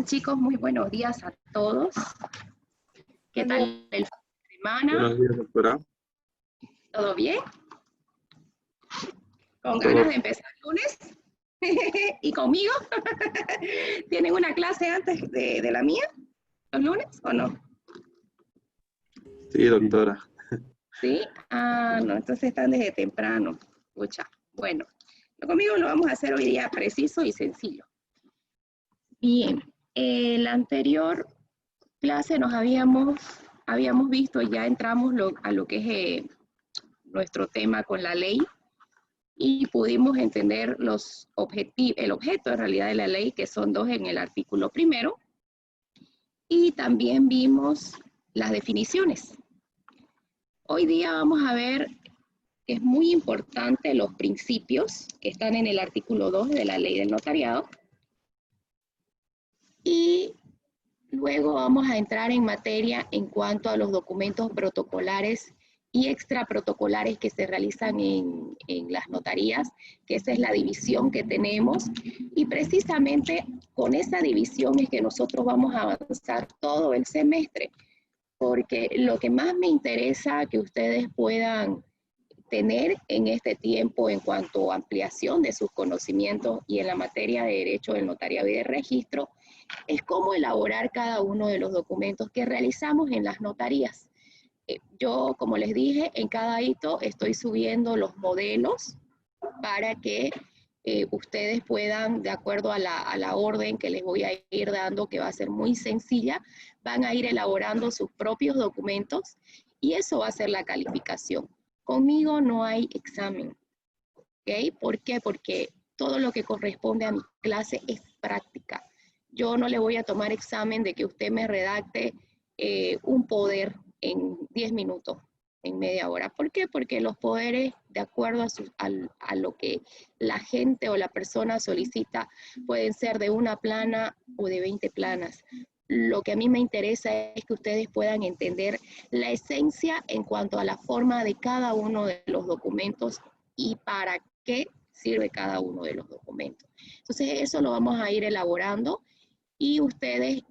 Chicos? Muy buenos días a todos. ¿Qué tal el fin de semana? Buenos días, doctora. ¿Todo bien? ¿Con Todo. ganas de empezar el lunes? ¿Y conmigo? ¿Tienen una clase antes de la mía? ¿Los lunes o no? Sí, doctora. ¿Sí? Ah, no, entonces están desde temprano. Escucha. Bueno, conmigo lo vamos a hacer hoy día preciso y sencillo. Bien, la anterior clase nos habíamos visto, ya entramos a lo que es nuestro tema con la ley y pudimos entender el objeto en realidad de la ley, que son dos en el artículo primero, y también vimos las definiciones. Hoy día vamos a ver que es muy importante los principios que están en el artículo 2 de la ley del notariado, y luego vamos a entrar en materia en cuanto a los documentos protocolares y extraprotocolares que se realizan en las notarías, que esa es la división que tenemos, y precisamente con esa división es que nosotros vamos a avanzar todo el semestre, porque lo que más me interesa que ustedes puedan tener en este tiempo en cuanto a ampliación de sus conocimientos y en la materia de derecho del notariado y de registro, es cómo elaborar cada uno de los documentos que realizamos en las notarías. Yo, como les dije, en cada hito estoy subiendo los modelos para que ustedes puedan, de acuerdo a la orden que les voy a ir dando, que va a ser muy sencilla, van a ir elaborando sus propios documentos y eso va a ser la calificación. Conmigo no hay examen, ¿ok? ¿Por qué? Porque todo lo que corresponde a mi clase es práctica. Yo no le voy a tomar examen de que usted me redacte un poder en 10 minutos, en media hora. ¿Por qué? Porque los poderes, de acuerdo a lo que la gente o la persona solicita, pueden ser de una plana o de 20 planas. Lo que a mí me interesa es que ustedes puedan entender la esencia en cuanto a la forma de cada uno de los documentos y para qué sirve cada uno de los documentos. Entonces eso lo vamos a ir elaborando y ustedes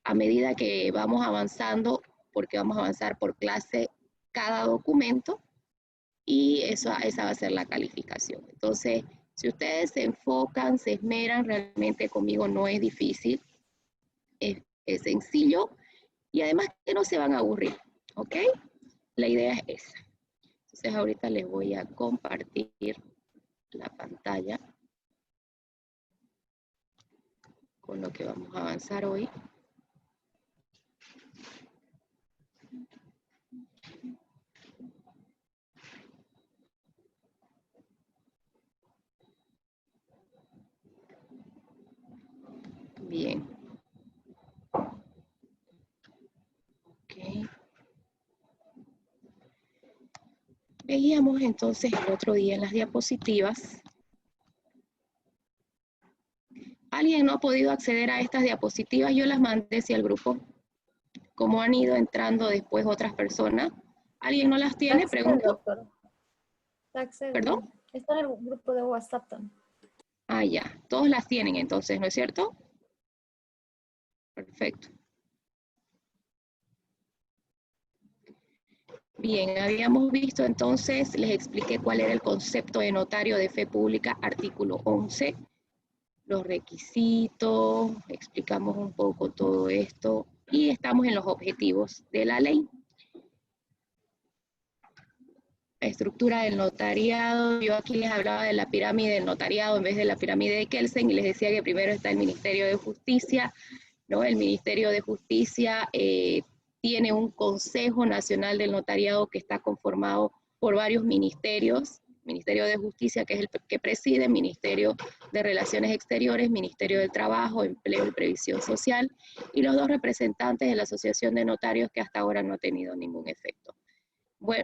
a medida que vamos avanzando, porque vamos a avanzar por clase cada documento y esa va a ser la calificación. Entonces, si ustedes se enfocan, se esmeran, realmente conmigo no es difícil, es sencillo y además que no se van a aburrir, ¿ok? La idea es esa. Entonces ahorita les voy a compartir la pantalla con lo que vamos a avanzar hoy. Bien. Ok. Veíamos entonces el otro día en las diapositivas. ¿Alguien no ha podido acceder a estas diapositivas? Yo las mandé hacia el grupo. Como han ido entrando después otras personas. ¿Alguien no las tiene? Pregunto. ¿Perdón? Está en el grupo de WhatsApp también. Ah, ya. Todos las tienen entonces, ¿no es cierto? Perfecto. Bien, habíamos visto entonces, les expliqué cuál era el concepto de notario de fe pública, artículo 11, los requisitos, explicamos un poco todo esto y estamos en los objetivos de la ley. La estructura del notariado, yo aquí les hablaba de la pirámide del notariado en vez de la pirámide de Kelsen y les decía que primero está el Ministerio de Justicia, ¿no? El Ministerio de Justicia tiene un Consejo Nacional del Notariado que está conformado por varios ministerios, Ministerio de Justicia, que es el que preside, Ministerio de Relaciones Exteriores, Ministerio del Trabajo, Empleo y Previsión Social, y los dos representantes de la Asociación de Notarios que hasta ahora no ha tenido ningún efecto.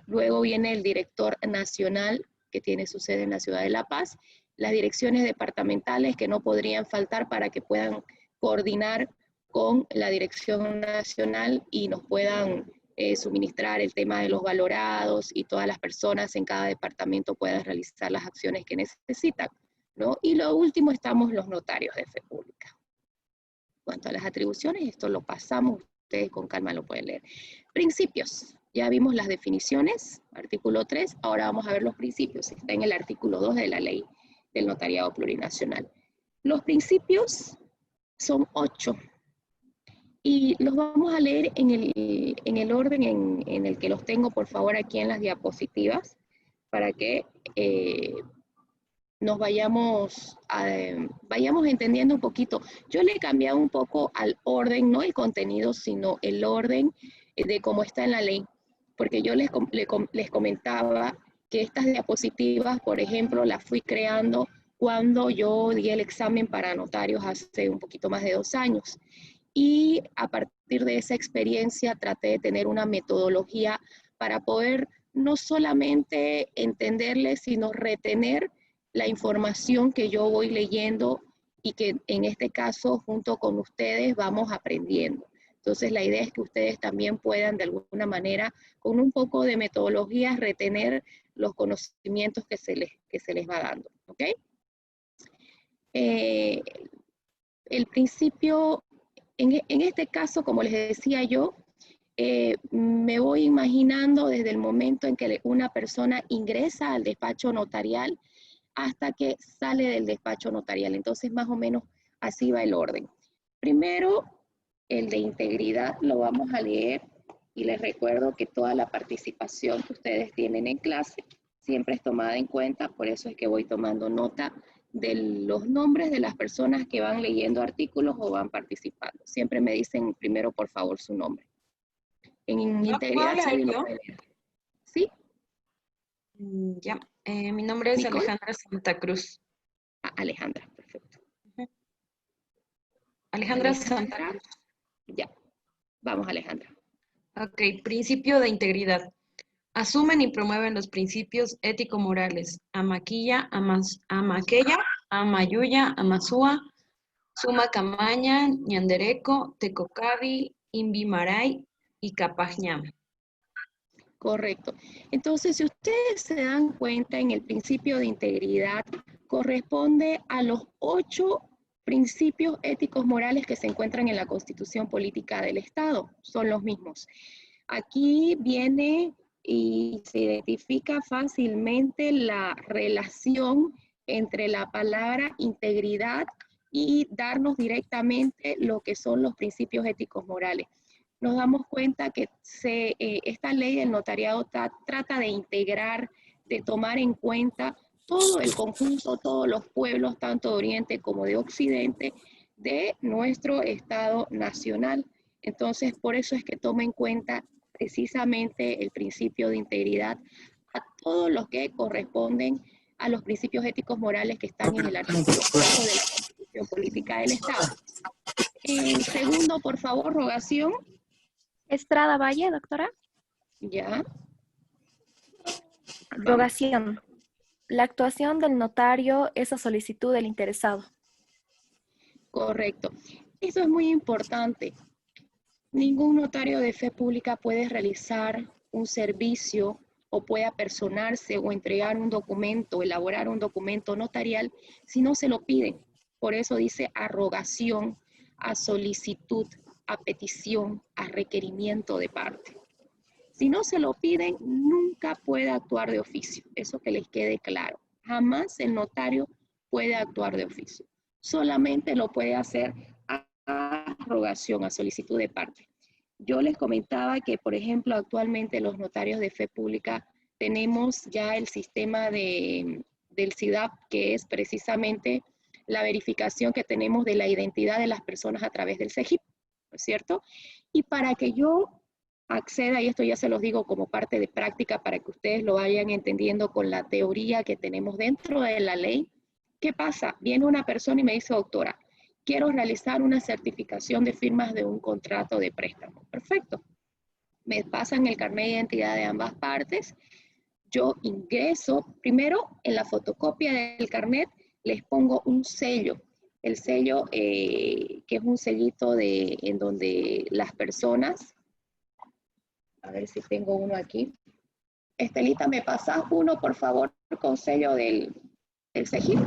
Luego viene el director nacional, que tiene su sede en la ciudad de La Paz, las direcciones departamentales que no podrían faltar para que puedan coordinar con la dirección nacional y nos puedan suministrar el tema de los valorados y todas las personas en cada departamento puedan realizar las acciones que necesitan, ¿no? Y lo último estamos los notarios de fe pública. cuanto a las atribuciones, esto lo pasamos, ustedes con calma lo pueden leer. Principios, ya vimos las definiciones, artículo 3, ahora vamos a ver los principios, está en el artículo 2 de la ley del notariado plurinacional. Los principios son 8, y los vamos a leer en el orden en el que los tengo, por favor, aquí en las diapositivas, para que nos vayamos entendiendo un poquito. Yo le he cambiado un poco al orden, no el contenido, sino el orden de cómo está en la ley, porque yo les comentaba que estas diapositivas, por ejemplo, las fui creando cuando yo di el examen para notarios hace un poquito más de 2 años. Y a partir de esa experiencia traté de tener una metodología para poder no solamente entenderle, sino retener la información que yo voy leyendo y que en este caso junto con ustedes vamos aprendiendo. Entonces la idea es que ustedes también puedan de alguna manera con un poco de metodología retener los conocimientos que se les va dando. ¿Ok? El principio, en este caso, como les decía yo, me voy imaginando desde el momento en que una persona ingresa al despacho notarial hasta que sale del despacho notarial. Entonces, más o menos así va el orden. Primero, el de integridad lo vamos a leer y les recuerdo que toda la participación que ustedes tienen en clase siempre es tomada en cuenta, por eso es que voy tomando nota de los nombres de las personas que van leyendo artículos o van participando. Siempre me dicen primero, por favor, su nombre. En integridad, ¿puedo leer yo? ¿Sí? Ya. Mi nombre es ¿Nicole? Alejandra Santa Cruz. Alejandra, perfecto. Alejandra Santa Cruz. Ya. Vamos, Alejandra. Ok, principio de integridad. Asumen y promueven los principios ético-morales. Amaquilla, Amaqueya, Amayuya, Amasúa, Suma Camaña, Ñandereco, Tecocavi, Imbimaray y Capajñam. Correcto. Entonces, si ustedes se dan cuenta, en el principio de integridad corresponde a los 8 principios éticos morales que se encuentran en la Constitución Política del Estado. Son los mismos. Aquí viene y se identifica fácilmente la relación entre la palabra integridad y darnos directamente lo que son los principios éticos morales. Nos damos cuenta que esta ley del notariado trata de integrar, de tomar en cuenta todo el conjunto, todos los pueblos, tanto de Oriente como de Occidente, de nuestro Estado nacional. Entonces, por eso es que toma en cuenta precisamente el principio de integridad a todos los que corresponden a los principios éticos morales que están en el artículo 4 de la Constitución Política del Estado. Segundo, por favor, rogación. Estrada Valle, doctora. Ya. Rogación. La actuación del notario es a solicitud del interesado. Correcto. Eso es muy importante. Ningún notario de fe pública puede realizar un servicio o puede apersonarse o entregar un documento, elaborar un documento notarial si no se lo piden. Por eso dice a rogación, a solicitud, a petición, a requerimiento de parte. Si no se lo piden, nunca puede actuar de oficio. Eso que les quede claro. Jamás el notario puede actuar de oficio. Solamente lo puede hacer a rogación, a solicitud de parte. Yo les comentaba que, por ejemplo, actualmente los notarios de fe pública tenemos ya el sistema del SIDAP, que es precisamente la verificación que tenemos de la identidad de las personas a través del CEGIP, ¿no es cierto? Y para que yo acceda, y esto ya se los digo como parte de práctica para que ustedes lo vayan entendiendo con la teoría que tenemos dentro de la ley, ¿qué pasa? Viene una persona y me dice, doctora, quiero realizar una certificación de firmas de un contrato de préstamo. Perfecto. Me pasan el carnet de identidad de ambas partes. Yo ingreso, primero en la fotocopia del carnet les pongo un sello. El sello que es un sellito en donde las personas, a ver si tengo uno aquí. Estelita, ¿me pasas uno, por favor, con sello del CEGIP?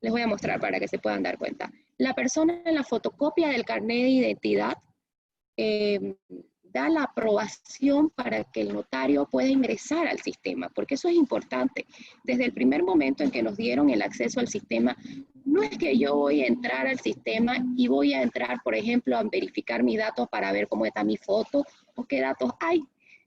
Les voy a mostrar para que se puedan dar cuenta. La persona en la fotocopia del carnet de identidad da la aprobación para que el notario pueda ingresar al sistema, porque eso es importante. Desde el primer momento en que nos dieron el acceso al sistema, no es que yo voy a entrar al sistema y voy a entrar, por ejemplo, a verificar mis datos para ver cómo está mi foto o qué datos hay,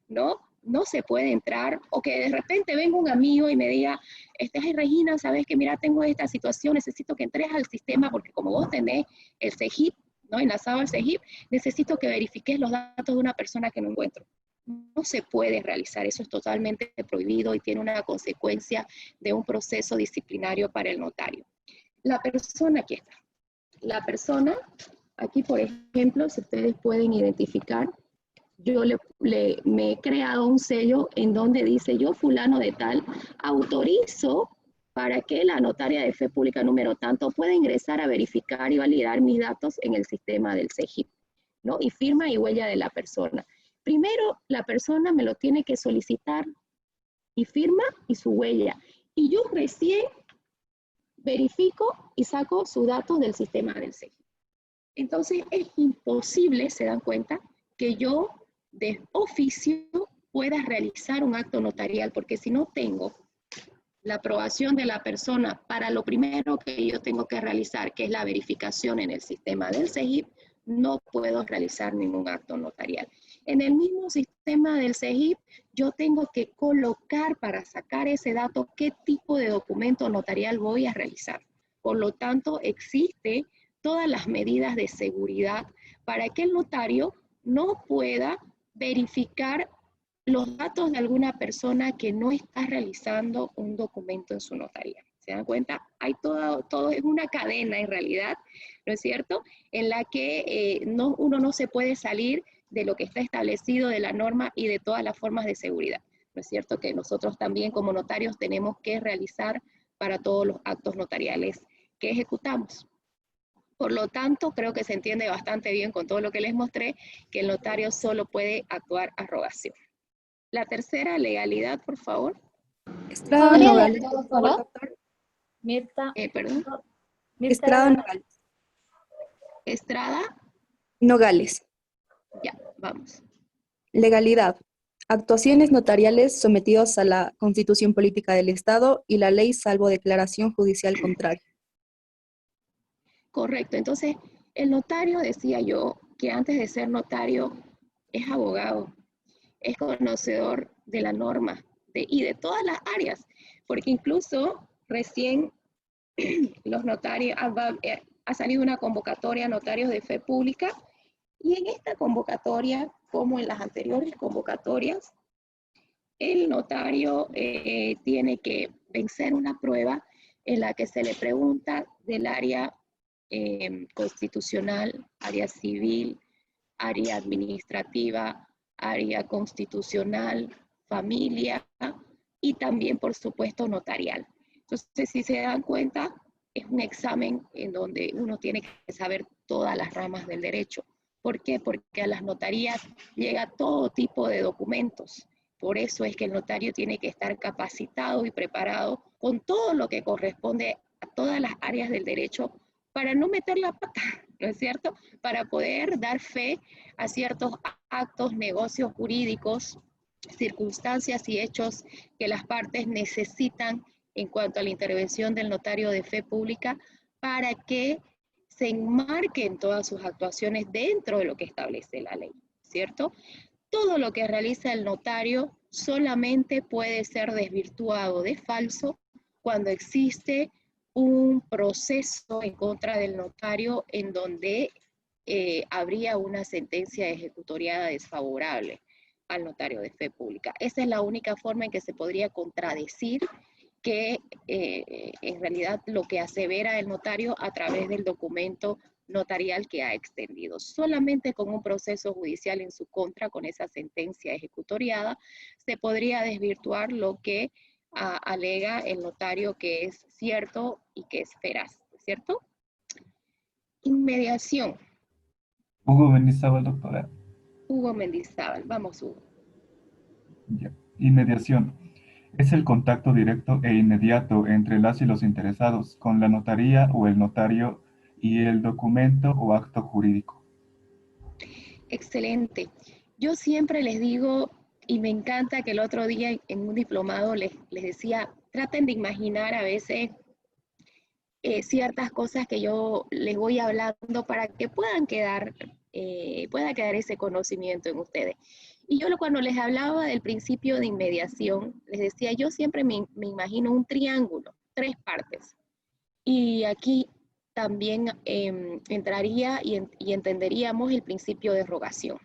¿no? No se puede entrar, o que de repente venga un amigo y me diga, ay, Regina, sabes que mira, tengo esta situación, necesito que entres al sistema porque como vos tenés el CEGIP, ¿no? Enlazado al CEGIP, necesito que verifiques los datos de una persona que no encuentro. No se puede realizar, eso es totalmente prohibido y tiene una consecuencia de un proceso disciplinario para el notario. La persona, aquí está. La persona, aquí por ejemplo, si ustedes pueden identificar, yo me he creado un sello en donde dice yo fulano de tal, autorizo para que la notaria de fe pública número tanto pueda ingresar a verificar y validar mis datos en el sistema del CEGIP, ¿no? Y firma y huella de la persona. Primero, la persona me lo tiene que solicitar y firma y su huella. Y yo recién verifico y saco sus datos del sistema del CEGIP. Entonces, es imposible, se dan cuenta, que yo de oficio pueda realizar un acto notarial, porque si no tengo la aprobación de la persona para lo primero que yo tengo que realizar, que es la verificación en el sistema del CEGIP, no puedo realizar ningún acto notarial. En el mismo sistema del CEGIP, yo tengo que colocar para sacar ese dato qué tipo de documento notarial voy a realizar. Por lo tanto, existe todas las medidas de seguridad para que el notario no pueda verificar los datos de alguna persona que no está realizando un documento en su notaría. ¿Se dan cuenta? Hay todo es una cadena en realidad, ¿no es cierto? En la que uno no se puede salir de lo que está establecido de la norma y de todas las formas de seguridad. ¿No es cierto? Que nosotros también como notarios tenemos que realizar para todos los actos notariales que ejecutamos. Por lo tanto, creo que se entiende bastante bien con todo lo que les mostré, que el notario solo puede actuar a rogación. La tercera, legalidad, por favor. Estrada ¿Podría Nogales, leer, por favor, doctor. Mirta? Perdón. Estrada Nogales. Estrada, Nogales. ya, vamos. Legalidad. Actuaciones notariales sometidos a la Constitución Política del Estado y la ley salvo declaración judicial contraria. Correcto. Entonces, el notario, decía yo, que antes de ser notario es abogado, es conocedor de la norma y de todas las áreas, porque incluso recién los notarios, ha salido una convocatoria a notarios de fe pública, y en esta convocatoria, como en las anteriores convocatorias, el notario tiene que vencer una prueba en la que se le pregunta del área constitucional, área civil, área administrativa, área constitucional, familia y también, por supuesto, notarial. Entonces, si se dan cuenta, es un examen en donde uno tiene que saber todas las ramas del derecho. ¿Por qué? Porque a las notarías llega todo tipo de documentos. Por eso es que el notario tiene que estar capacitado y preparado con todo lo que corresponde a todas las áreas del derecho para no meter la pata, ¿no es cierto? Para poder dar fe a ciertos actos, negocios jurídicos, circunstancias y hechos que las partes necesitan en cuanto a la intervención del notario de fe pública para que se enmarquen todas sus actuaciones dentro de lo que establece la ley, ¿cierto? Todo lo que realiza el notario solamente puede ser desvirtuado de falso cuando existe un proceso en contra del notario en donde habría una sentencia ejecutoriada desfavorable al notario de fe pública. Esa es la única forma en que se podría contradecir que en realidad lo que asevera el notario a través del documento notarial que ha extendido. Solamente con un proceso judicial en su contra, con esa sentencia ejecutoriada, se podría desvirtuar lo que alega el notario que es cierto y que es veraz, ¿cierto? Inmediación. Hugo Mendizábal, doctora. Hugo Mendizábal. Vamos, Hugo. Ya. Inmediación. Es el contacto directo e inmediato entre las y los interesados con la notaría o el notario y el documento o acto jurídico. Excelente. Yo siempre les digo, y me encanta que el otro día en un diplomado les decía, traten de imaginar a veces ciertas cosas que yo les voy hablando para que pueda quedar ese conocimiento en ustedes. Y yo cuando les hablaba del principio de inmediación, les decía, yo siempre me imagino un triángulo, 3 partes. Y aquí también entraría y entenderíamos el principio de rogación.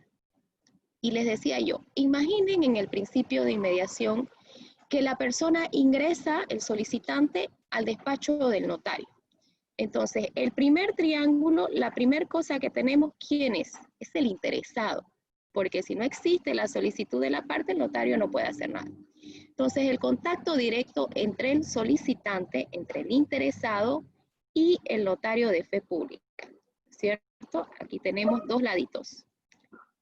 Y les decía yo, imaginen en el principio de inmediación que la persona ingresa, el solicitante, al despacho del notario. Entonces, el primer triángulo, la primera cosa que tenemos, ¿quién es? Es el interesado, porque si no existe la solicitud de la parte, el notario no puede hacer nada. Entonces, el contacto directo entre el solicitante, entre el interesado y el notario de fe pública, ¿cierto? Aquí tenemos 2 laditos,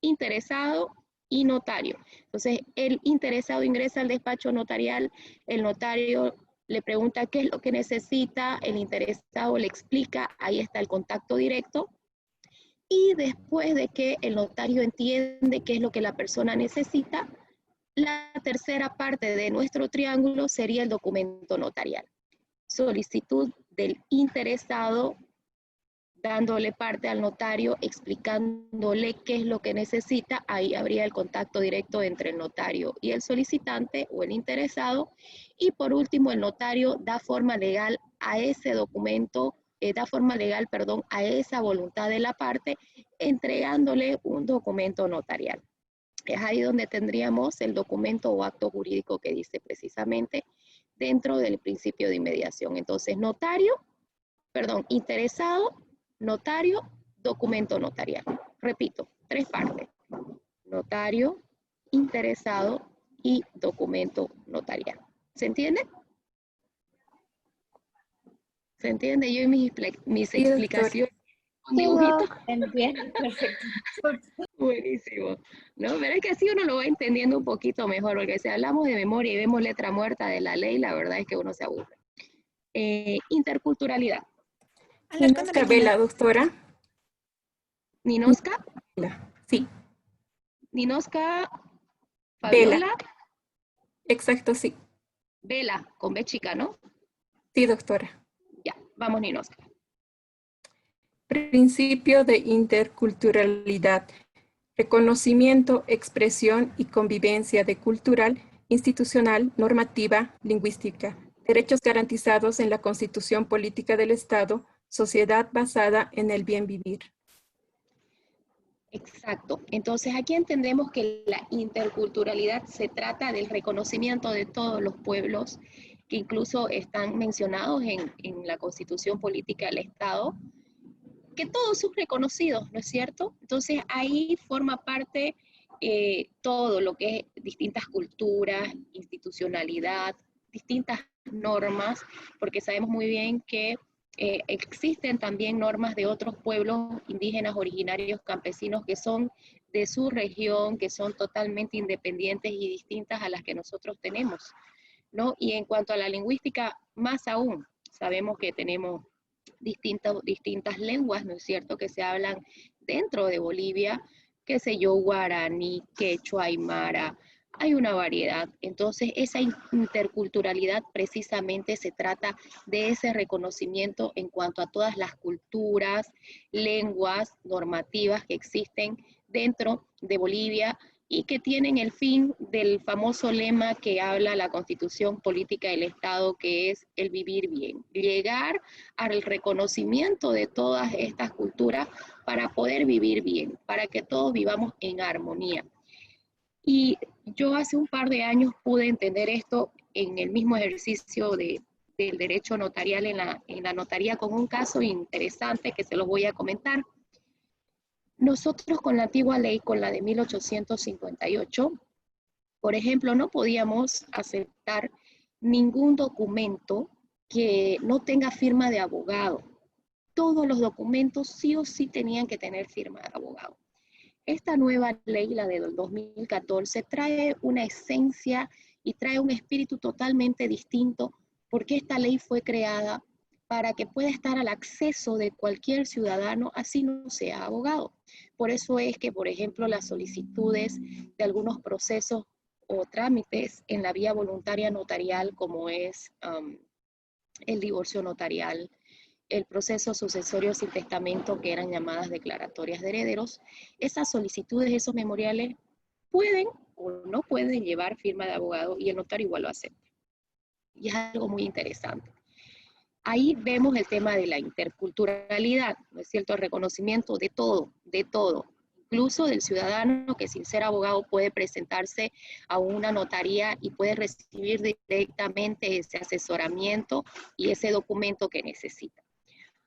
interesado y notario. Entonces, el interesado ingresa al despacho notarial, el notario le pregunta qué es lo que necesita, el interesado le explica, ahí está el contacto directo, y después de que el notario entiende qué es lo que la persona necesita, la tercera parte de nuestro triángulo sería el documento notarial. Solicitud del interesado, dándole parte al notario, explicándole qué es lo que necesita, ahí habría el contacto directo entre el notario y el solicitante o el interesado, y por último el notario da forma legal a ese documento, a esa voluntad de la parte, entregándole un documento notarial. Es ahí donde tendríamos el documento o acto jurídico que dice precisamente dentro del principio de inmediación. Entonces, interesado, notario, documento notarial. Repito, 3 partes. Notario, interesado y documento notarial. ¿Se entiende? ¿Se entiende? Yo y mis explicaciones con dibujitos. Entiendo, perfecto. Buenísimo. ¿No? Pero es que así uno lo va entendiendo un poquito mejor, porque si hablamos de memoria y vemos letra muerta de la ley, la verdad es que uno se aburre. Interculturalidad. Ninoska Vela, doctora. ¿Ninoska? Sí. Ninoska Vela. Fabiola. Exacto, sí. Vela, con B chica, ¿no? Sí, doctora. Ya, vamos Ninoska. Principio de interculturalidad. Reconocimiento, expresión y convivencia de cultural, institucional, normativa, lingüística. Derechos garantizados en la Constitución Política del Estado, sociedad basada en el bien vivir. Exacto. Entonces aquí entendemos que la interculturalidad se trata del reconocimiento de todos los pueblos que incluso están mencionados en la Constitución Política del Estado, que todos son reconocidos, ¿no es cierto? Entonces ahí forma parte todo lo que es distintas culturas, institucionalidad, distintas normas, porque sabemos muy bien que existen también normas de otros pueblos indígenas originarios campesinos que son de su región, que son totalmente independientes y distintas a las que nosotros tenemos, ¿no? Y en cuanto a la lingüística, más aún, sabemos que tenemos distintas lenguas, ¿no es cierto?, que se hablan dentro de Bolivia, qué sé yo, guaraní, quechua, aymara, hay una variedad. Entonces, esa interculturalidad precisamente se trata de ese reconocimiento en cuanto a todas las culturas, lenguas, normativas que existen dentro de Bolivia y que tienen el fin del famoso lema que habla la Constitución Política del Estado, que es el vivir bien. Llegar al reconocimiento de todas estas culturas para poder vivir bien, para que todos vivamos en armonía. Y yo hace un par de años pude entender esto en el mismo ejercicio del derecho notarial en la notaría con un caso interesante que se los voy a comentar. Nosotros con la antigua ley, con la de 1858, por ejemplo, no podíamos aceptar ningún documento que no tenga firma de abogado. Todos los documentos sí o sí tenían que tener firma de abogado. Esta nueva ley, la del 2014, trae una esencia y trae un espíritu totalmente distinto, porque esta ley fue creada para que pueda estar al acceso de cualquier ciudadano, así no sea abogado. Por eso es que, por ejemplo, las solicitudes de algunos procesos o trámites en la vía voluntaria notarial, como es el divorcio notarial, el proceso sucesorio sin testamento, que eran llamadas declaratorias de herederos, esas solicitudes, esos memoriales, pueden o no pueden llevar firma de abogado y el notario igual lo acepta. Y es algo muy interesante. Ahí vemos el tema de la interculturalidad, ¿no es cierto? El reconocimiento de todo, incluso del ciudadano que sin ser abogado puede presentarse a una notaría y puede recibir directamente ese asesoramiento y ese documento que necesita.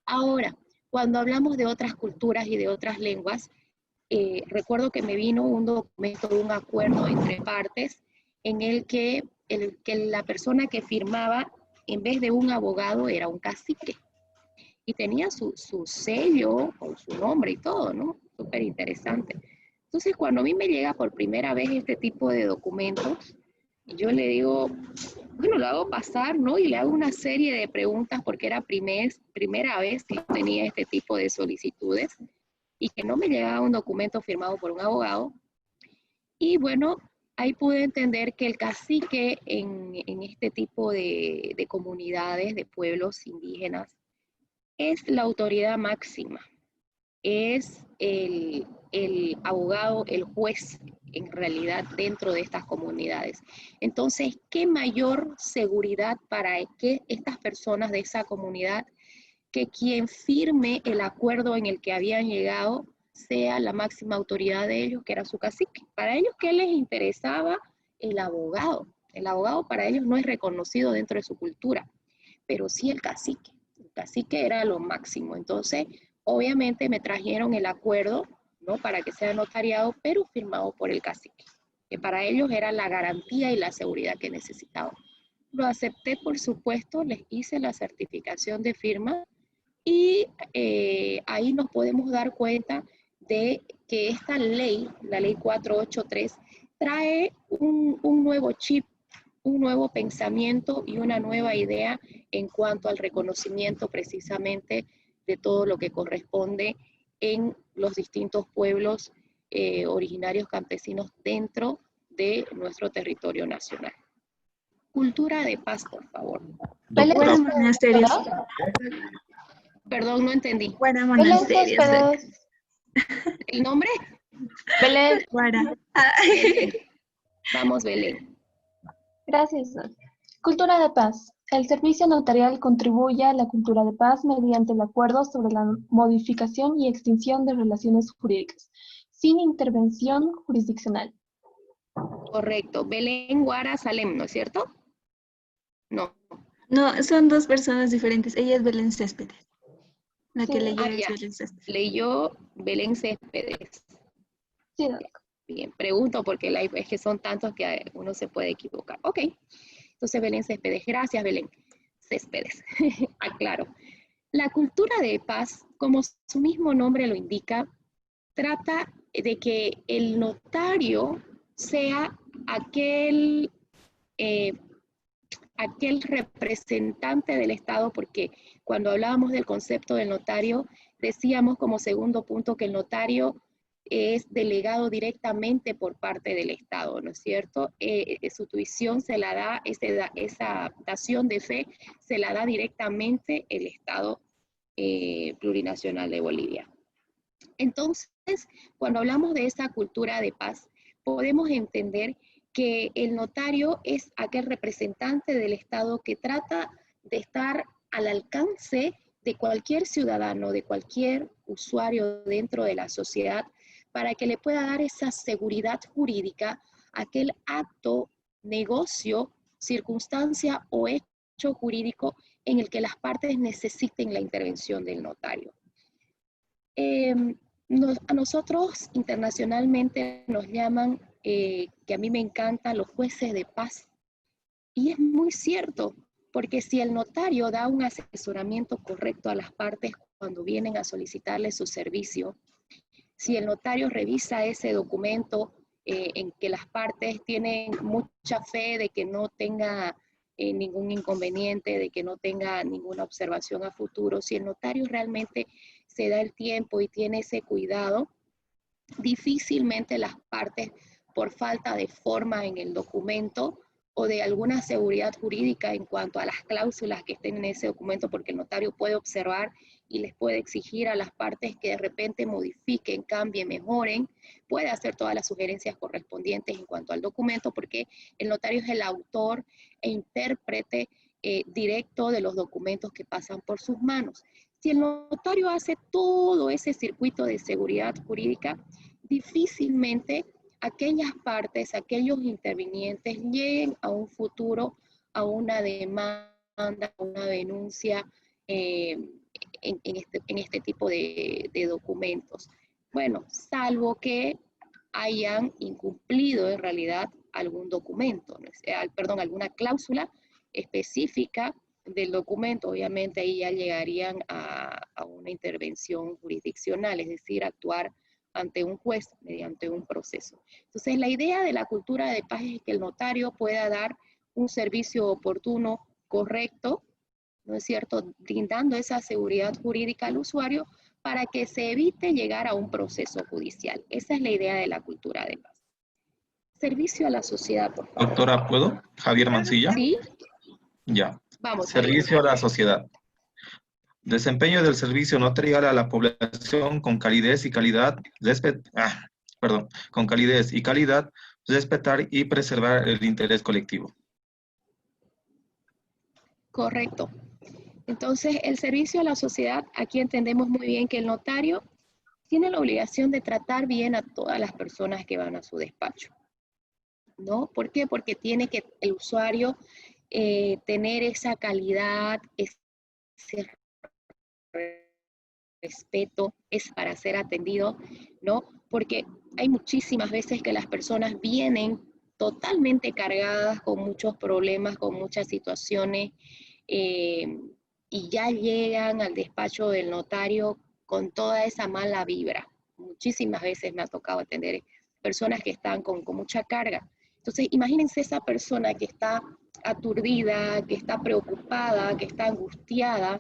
Ahora, cuando hablamos de otras culturas y de otras lenguas, recuerdo que me vino un documento de un acuerdo entre partes en el que la persona que firmaba, en vez de un abogado, era un cacique. Y tenía su sello con su nombre y todo, ¿no? Súper interesante. Entonces, cuando a mí me llega por primera vez este tipo de documentos, yo le digo, bueno, lo hago pasar, ¿no? Y le hago una serie de preguntas porque era primera vez que tenía este tipo de solicitudes y que no me llegaba un documento firmado por un abogado. Y bueno, ahí pude entender que el cacique en este tipo de comunidades, de pueblos indígenas, es la autoridad máxima, es el abogado, el juez en realidad dentro de estas comunidades. Entonces, ¿qué mayor seguridad para que estas personas de esa comunidad, que quien firme el acuerdo en el que habían llegado sea la máxima autoridad de ellos, que era su cacique? Para ellos, ¿qué les interesaba? El abogado. El abogado para ellos no es reconocido dentro de su cultura, pero sí el cacique. El cacique era lo máximo. Entonces, obviamente me trajeron el acuerdo, ¿no? Para que sea notariado, pero firmado por el cacique, que para ellos era la garantía y la seguridad que necesitaban. Lo acepté, por supuesto, les hice la certificación de firma y ahí nos podemos dar cuenta de que esta ley, la ley 483, trae un nuevo chip, un nuevo pensamiento y una nueva idea en cuanto al reconocimiento precisamente de todo lo que corresponde en los distintos pueblos originarios campesinos dentro de nuestro territorio nacional. Cultura de paz, por favor. Doctora, Monasterios. Perdón, no entendí. Guara Belén Monasterios. Céspedes. ¿El nombre? Belén, Guara. Belén. Vamos, Belén. gracias. Cultura de paz. El servicio notarial contribuye a la cultura de paz mediante el acuerdo sobre la modificación y extinción de relaciones jurídicas, sin intervención jurisdiccional. Correcto. Belén Guara Salem, ¿no es cierto? No. No, son dos personas diferentes. Ella es Belén Céspedes. La que Sí. leyó Ah, es ya. Belén Céspedes. Leyó Belén Céspedes. Sí, doctor. Bien, pregunto porque es que son tantos que uno se puede equivocar. Ok. Entonces, Belén Céspedes. Gracias, Belén Céspedes. Aclaro. La cultura de paz, como su mismo nombre lo indica, trata de que el notario sea aquel representante del Estado, porque cuando hablábamos del concepto del notario, decíamos como segundo punto que el notario es delegado directamente por parte del Estado, ¿no es cierto? Su tuición se la da, esa dación de fe se la da directamente el Estado plurinacional de Bolivia. Entonces, cuando hablamos de esa cultura de paz, podemos entender que el notario es aquel representante del Estado que trata de estar al alcance de cualquier ciudadano, de cualquier usuario dentro de la sociedad, para que le pueda dar esa seguridad jurídica a aquel acto, negocio, circunstancia o hecho jurídico en el que las partes necesiten la intervención del notario. A nosotros internacionalmente nos llaman, que a mí me encantan, los jueces de paz. Y es muy cierto, porque si el notario da un asesoramiento correcto a las partes cuando vienen a solicitarle su servicio, si el notario revisa ese documento en que las partes tienen mucha fe de que no tenga ningún inconveniente, de que no tenga ninguna observación a futuro. Si el notario realmente se da el tiempo y tiene ese cuidado, difícilmente las partes, por falta de forma en el documento o de alguna seguridad jurídica en cuanto a las cláusulas que estén en ese documento, porque el notario puede observar y les puede exigir a las partes que de repente modifiquen, cambien, mejoren, puede hacer todas las sugerencias correspondientes en cuanto al documento, porque el notario es el autor e intérprete directo de los documentos que pasan por sus manos. Si el notario hace todo ese circuito de seguridad jurídica, difícilmente aquellas partes, aquellos intervinientes lleguen a un futuro a una demanda, a una denuncia en este tipo de documentos. Bueno, salvo que hayan incumplido en realidad algún documento, perdón, alguna cláusula específica del documento. Obviamente ahí ya llegarían a una intervención jurisdiccional, es decir, actuar ante un juez mediante un proceso. Entonces, la idea de la cultura de paz es que el notario pueda dar un servicio oportuno, correcto, ¿no es cierto?, brindando esa seguridad jurídica al usuario para que se evite llegar a un proceso judicial. Esa es la idea de la cultura de paz. Servicio a la sociedad, por favor. Doctora, ¿puedo? Javier Mancilla. Sí. Ya. Vamos. Servicio a la sociedad. Desempeño del servicio notarial a la población con calidez y calidad, con calidez y calidad, respetar y preservar el interés colectivo. Correcto. Entonces, el servicio a la sociedad, aquí entendemos muy bien que el notario tiene la obligación de tratar bien a todas las personas que van a su despacho, ¿no? ¿Por qué? Porque tiene que el usuario tener esa calidad, ese respeto, es para ser atendido, ¿no? Porque hay muchísimas veces que las personas vienen totalmente cargadas con muchos problemas, con muchas situaciones, y ya llegan al despacho del notario con toda esa mala vibra. Muchísimas veces me ha tocado atender personas que están con mucha carga. Entonces, imagínense esa persona que está aturdida, que está preocupada, que está angustiada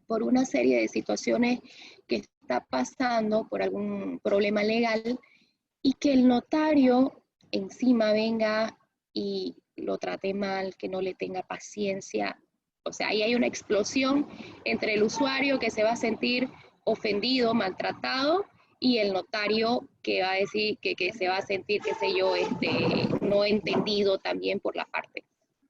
por una serie de situaciones que está pasando, por algún problema legal, y que el notario encima venga y lo trate mal, que no le tenga paciencia. O sea, ahí hay una explosión entre el usuario que se va a sentir ofendido, maltratado, y el notario que va a decir que se va a sentir, qué sé yo, no entendido también por la parte.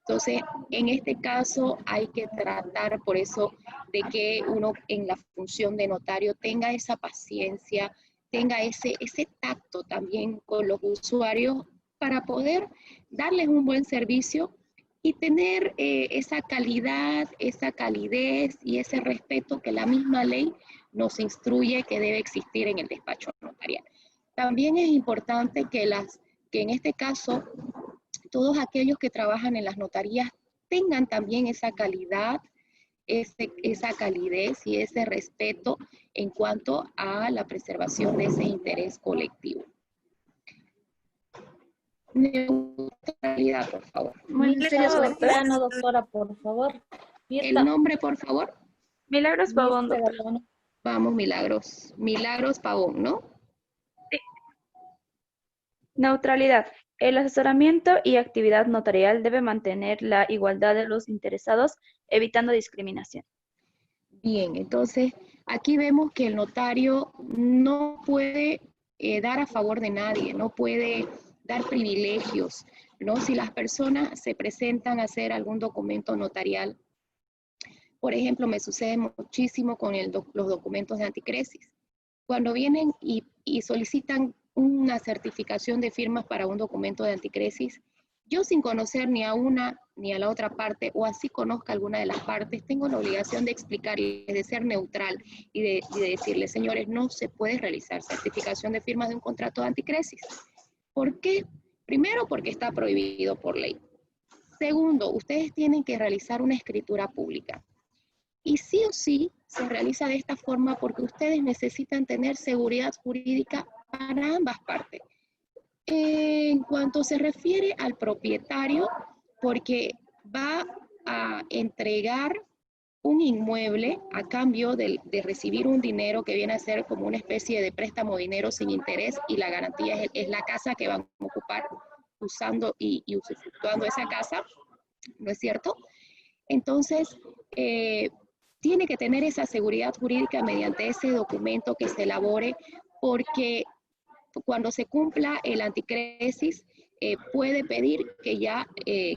Entonces, en este caso hay que tratar por eso de que uno en la función de notario tenga esa paciencia, tenga ese tacto también con los usuarios para poder darles un buen servicio y tener esa calidad, esa calidez y ese respeto que la misma ley nos instruye que debe existir en el despacho notarial. También es importante que en este caso todos aquellos que trabajan en las notarías tengan también esa calidad, esa calidez y ese respeto en cuanto a la preservación de ese interés colectivo. Neutralidad, por favor. Muy serio, Plano, doctora, por favor. El nombre, por favor. Milagros Pavón, doctora. Vamos, Milagros. Milagros Pavón, ¿no? Sí. Neutralidad. El asesoramiento y actividad notarial debe mantener la igualdad de los interesados, evitando discriminación. Bien, entonces aquí vemos que el notario no puede dar a favor de nadie, no puede dar privilegios, ¿no? Si las personas se presentan a hacer algún documento notarial, por ejemplo, me sucede muchísimo con los documentos de anticresis. Cuando vienen y solicitan una certificación de firmas para un documento de anticresis, yo sin conocer ni a una ni a la otra parte, o así conozca alguna de las partes, tengo la obligación de explicarles, de ser neutral y de decirles, señores, no se puede realizar certificación de firmas de un contrato de anticresis. ¿Por qué? Primero, porque está prohibido por ley. Segundo, ustedes tienen que realizar una escritura pública. Y sí o sí se realiza de esta forma porque ustedes necesitan tener seguridad jurídica para ambas partes. En cuanto se refiere al propietario, porque va a entregar un inmueble a cambio de recibir un dinero que viene a ser como una especie de préstamo de dinero sin interés, y la garantía es la casa que van a ocupar usando y usufructuando esa casa, ¿no es cierto? Entonces, tiene que tener esa seguridad jurídica mediante ese documento que se elabore, porque cuando se cumpla el anticresis, puede pedir que ya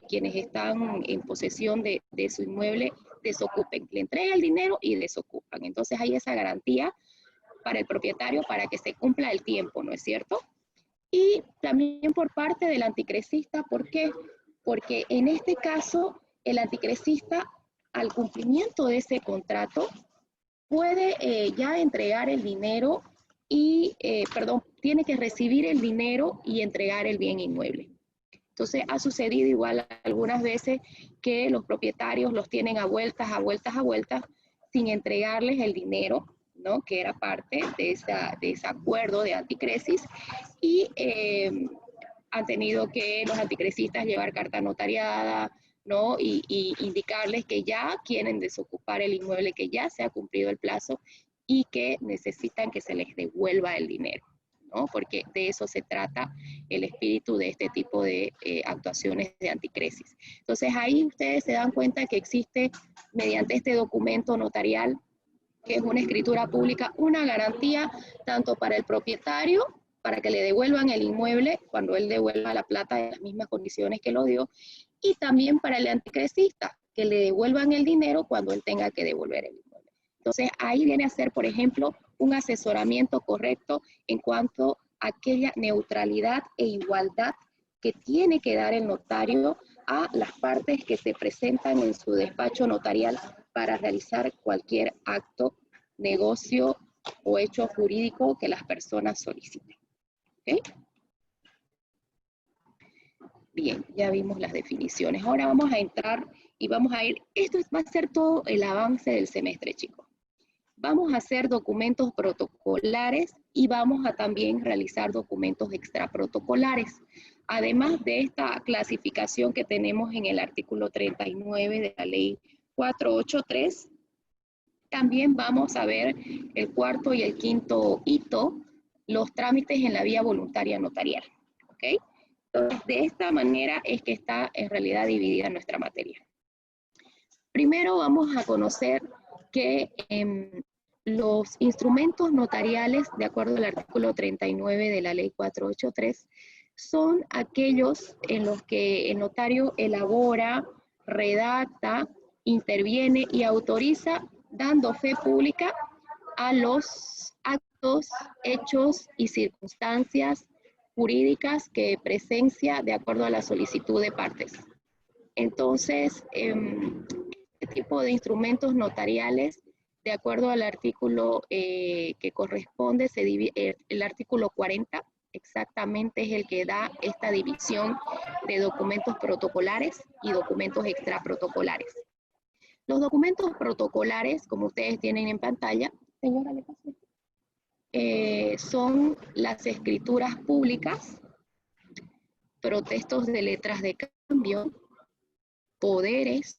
quienes están en posesión de su inmueble desocupen, le entrega el dinero y desocupan. Entonces hay esa garantía para el propietario para que se cumpla el tiempo, ¿no es cierto? Y también por parte del anticresista, ¿por qué? Porque en este caso el anticresista, al cumplimiento de ese contrato, puede ya entregar el dinero y, tiene que recibir el dinero y entregar el bien inmueble. Entonces ha sucedido igual algunas veces que los propietarios los tienen a vueltas, sin entregarles el dinero, ¿no? Que era parte de ese acuerdo de anticresis, y han tenido que los anticresistas llevar carta notariada, ¿no? Y indicarles que ya quieren desocupar el inmueble, que ya se ha cumplido el plazo y que necesitan que se les devuelva el dinero, ¿no? Porque de eso se trata el espíritu de este tipo de actuaciones de anticresis. Entonces ahí ustedes se dan cuenta que existe, mediante este documento notarial, que es una escritura pública, una garantía tanto para el propietario, para que le devuelvan el inmueble cuando él devuelva la plata en las mismas condiciones que lo dio, y también para el anticresista, que le devuelvan el dinero cuando él tenga que devolver el inmueble. Entonces, ahí viene a ser, por ejemplo, un asesoramiento correcto en cuanto a aquella neutralidad e igualdad que tiene que dar el notario a las partes que se presentan en su despacho notarial para realizar cualquier acto, negocio o hecho jurídico que las personas soliciten. ¿Okay? Bien, ya vimos las definiciones. Ahora vamos a entrar y vamos a ir, esto va a ser todo el avance del semestre, chicos. Vamos a hacer documentos protocolares y vamos a también realizar documentos extraprotocolares. Además de esta clasificación que tenemos en el artículo 39 de la ley 483, también vamos a ver el cuarto y el quinto hito, los trámites en la vía voluntaria notarial. ¿Ok? Entonces, de esta manera es que está en realidad dividida nuestra materia. Primero vamos a conocer que los instrumentos notariales, de acuerdo al artículo 39 de la ley 483, son aquellos en los que el notario elabora, redacta, interviene y autoriza, dando fe pública a los actos, hechos y circunstancias jurídicas que presencia de acuerdo a la solicitud de partes. Entonces, este tipo de instrumentos notariales, de acuerdo al artículo que corresponde, se divide, el artículo 40 exactamente es el que da esta división de documentos protocolares y documentos extraprotocolares. Los documentos protocolares, como ustedes tienen en pantalla, señora, le paso. Son las escrituras públicas, protestos de letras de cambio, poderes,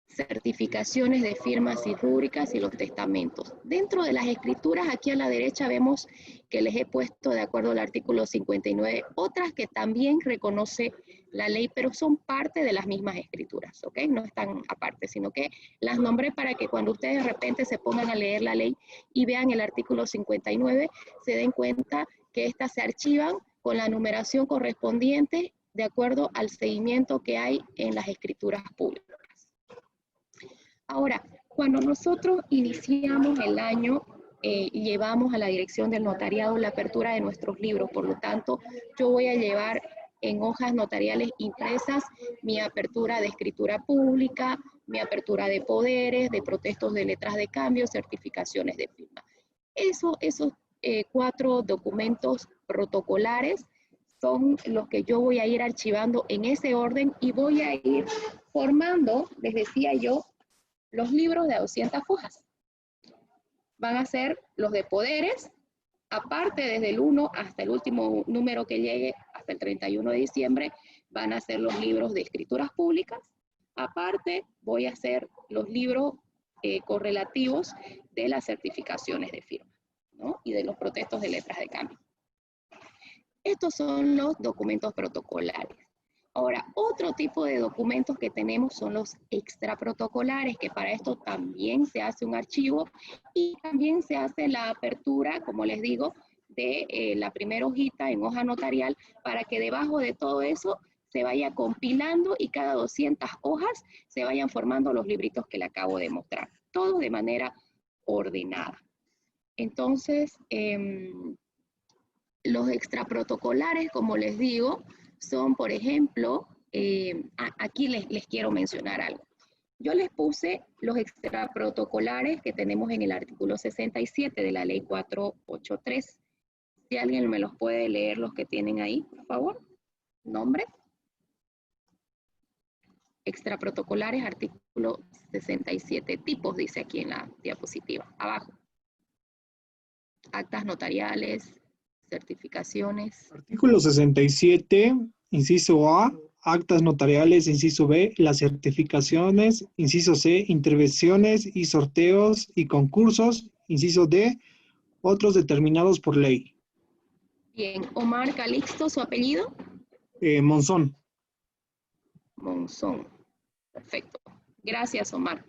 certificaciones de firmas y rúbricas y los testamentos. Dentro de las escrituras, aquí a la derecha vemos que les he puesto, de acuerdo al artículo 59, otras que también reconoce la ley, pero son parte de las mismas escrituras, ¿ok? No están aparte, sino que las nombré para que cuando ustedes de repente se pongan a leer la ley y vean el artículo 59, se den cuenta que estas se archivan con la numeración correspondiente de acuerdo al seguimiento que hay en las escrituras públicas. Ahora, cuando nosotros iniciamos el año, llevamos a la dirección del notariado la apertura de nuestros libros, por lo tanto, yo voy a llevar en hojas notariales impresas mi apertura de escritura pública, mi apertura de poderes, de protestos de letras de cambio, certificaciones de firma. Esos 4 documentos protocolares son los que yo voy a ir archivando en ese orden y voy a ir formando, les decía yo, los libros de 200 hojas. Van a ser los de poderes, Aparte, desde el 1 hasta el último número que llegue, hasta el 31 de diciembre, van a ser los libros de escrituras públicas. Aparte, voy a hacer los libros correlativos de las certificaciones de firma, ¿no? Y de los protestos de letras de cambio. Estos son los documentos protocolares. Ahora, otro tipo de documentos que tenemos son los extraprotocolares, que para esto también se hace un archivo y también se hace la apertura, como les digo, de la primera hojita en hoja notarial para que debajo de todo eso se vaya compilando y cada 200 hojas se vayan formando los libritos que le acabo de mostrar, todo de manera ordenada. Entonces, los extraprotocolares, como les digo, son, por ejemplo, aquí les quiero mencionar algo. Yo les puse los extraprotocolares que tenemos en el artículo 67 de la ley 483. Si alguien me los puede leer, los que tienen ahí, por favor. Nombre. Extraprotocolares, artículo 67. Tipos, dice aquí en la diapositiva, abajo. Actas notariales, certificaciones. Artículo 67, inciso A, actas notariales, inciso B, las certificaciones, inciso C, intervenciones y sorteos y concursos, inciso D, otros determinados por ley. Bien, Omar Calixto, ¿su apellido? Monzón. Monzón, perfecto. Gracias, Omar.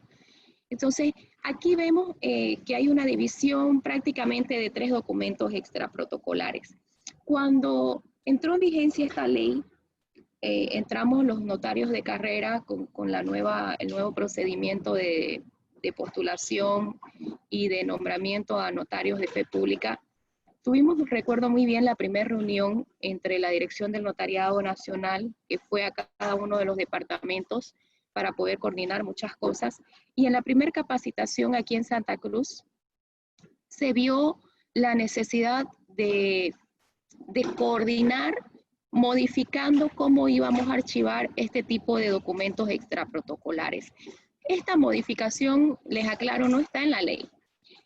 Entonces, aquí vemos que hay una división prácticamente de 3 documentos extraprotocolares. Cuando entró en vigencia esta ley, entramos los notarios de carrera con el nuevo procedimiento de postulación y de nombramiento a notarios de fe pública. Tuvimos, recuerdo muy bien, la primera reunión entre la Dirección del Notariado Nacional, que fue a cada uno de los departamentos, para poder coordinar muchas cosas. Y en la primera capacitación aquí en Santa Cruz, se vio la necesidad de coordinar, modificando cómo íbamos a archivar este tipo de documentos extraprotocolares. Esta modificación, les aclaro, no está en la ley.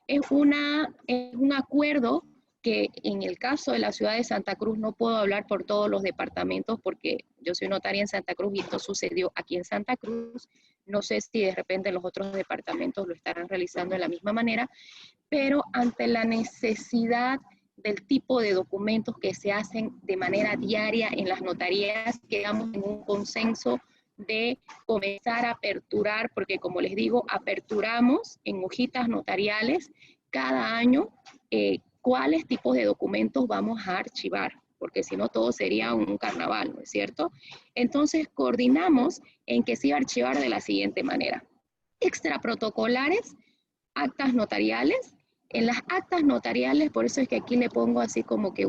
Es un acuerdo que en el caso de la ciudad de Santa Cruz no puedo hablar por todos los departamentos porque yo soy notaria en Santa Cruz y esto sucedió aquí en Santa Cruz. No sé si de repente los otros departamentos lo estarán realizando de la misma manera, pero ante la necesidad del tipo de documentos que se hacen de manera diaria en las notarías, quedamos en un consenso de comenzar a aperturar, porque como les digo, aperturamos en hojitas notariales cada año cuáles tipos de documentos vamos a archivar, porque si no todo sería un carnaval, ¿no es cierto? Entonces coordinamos en que se iba a archivar de la siguiente manera. Extraprotocolares, actas notariales. En las actas notariales, por eso es que aquí le pongo así como que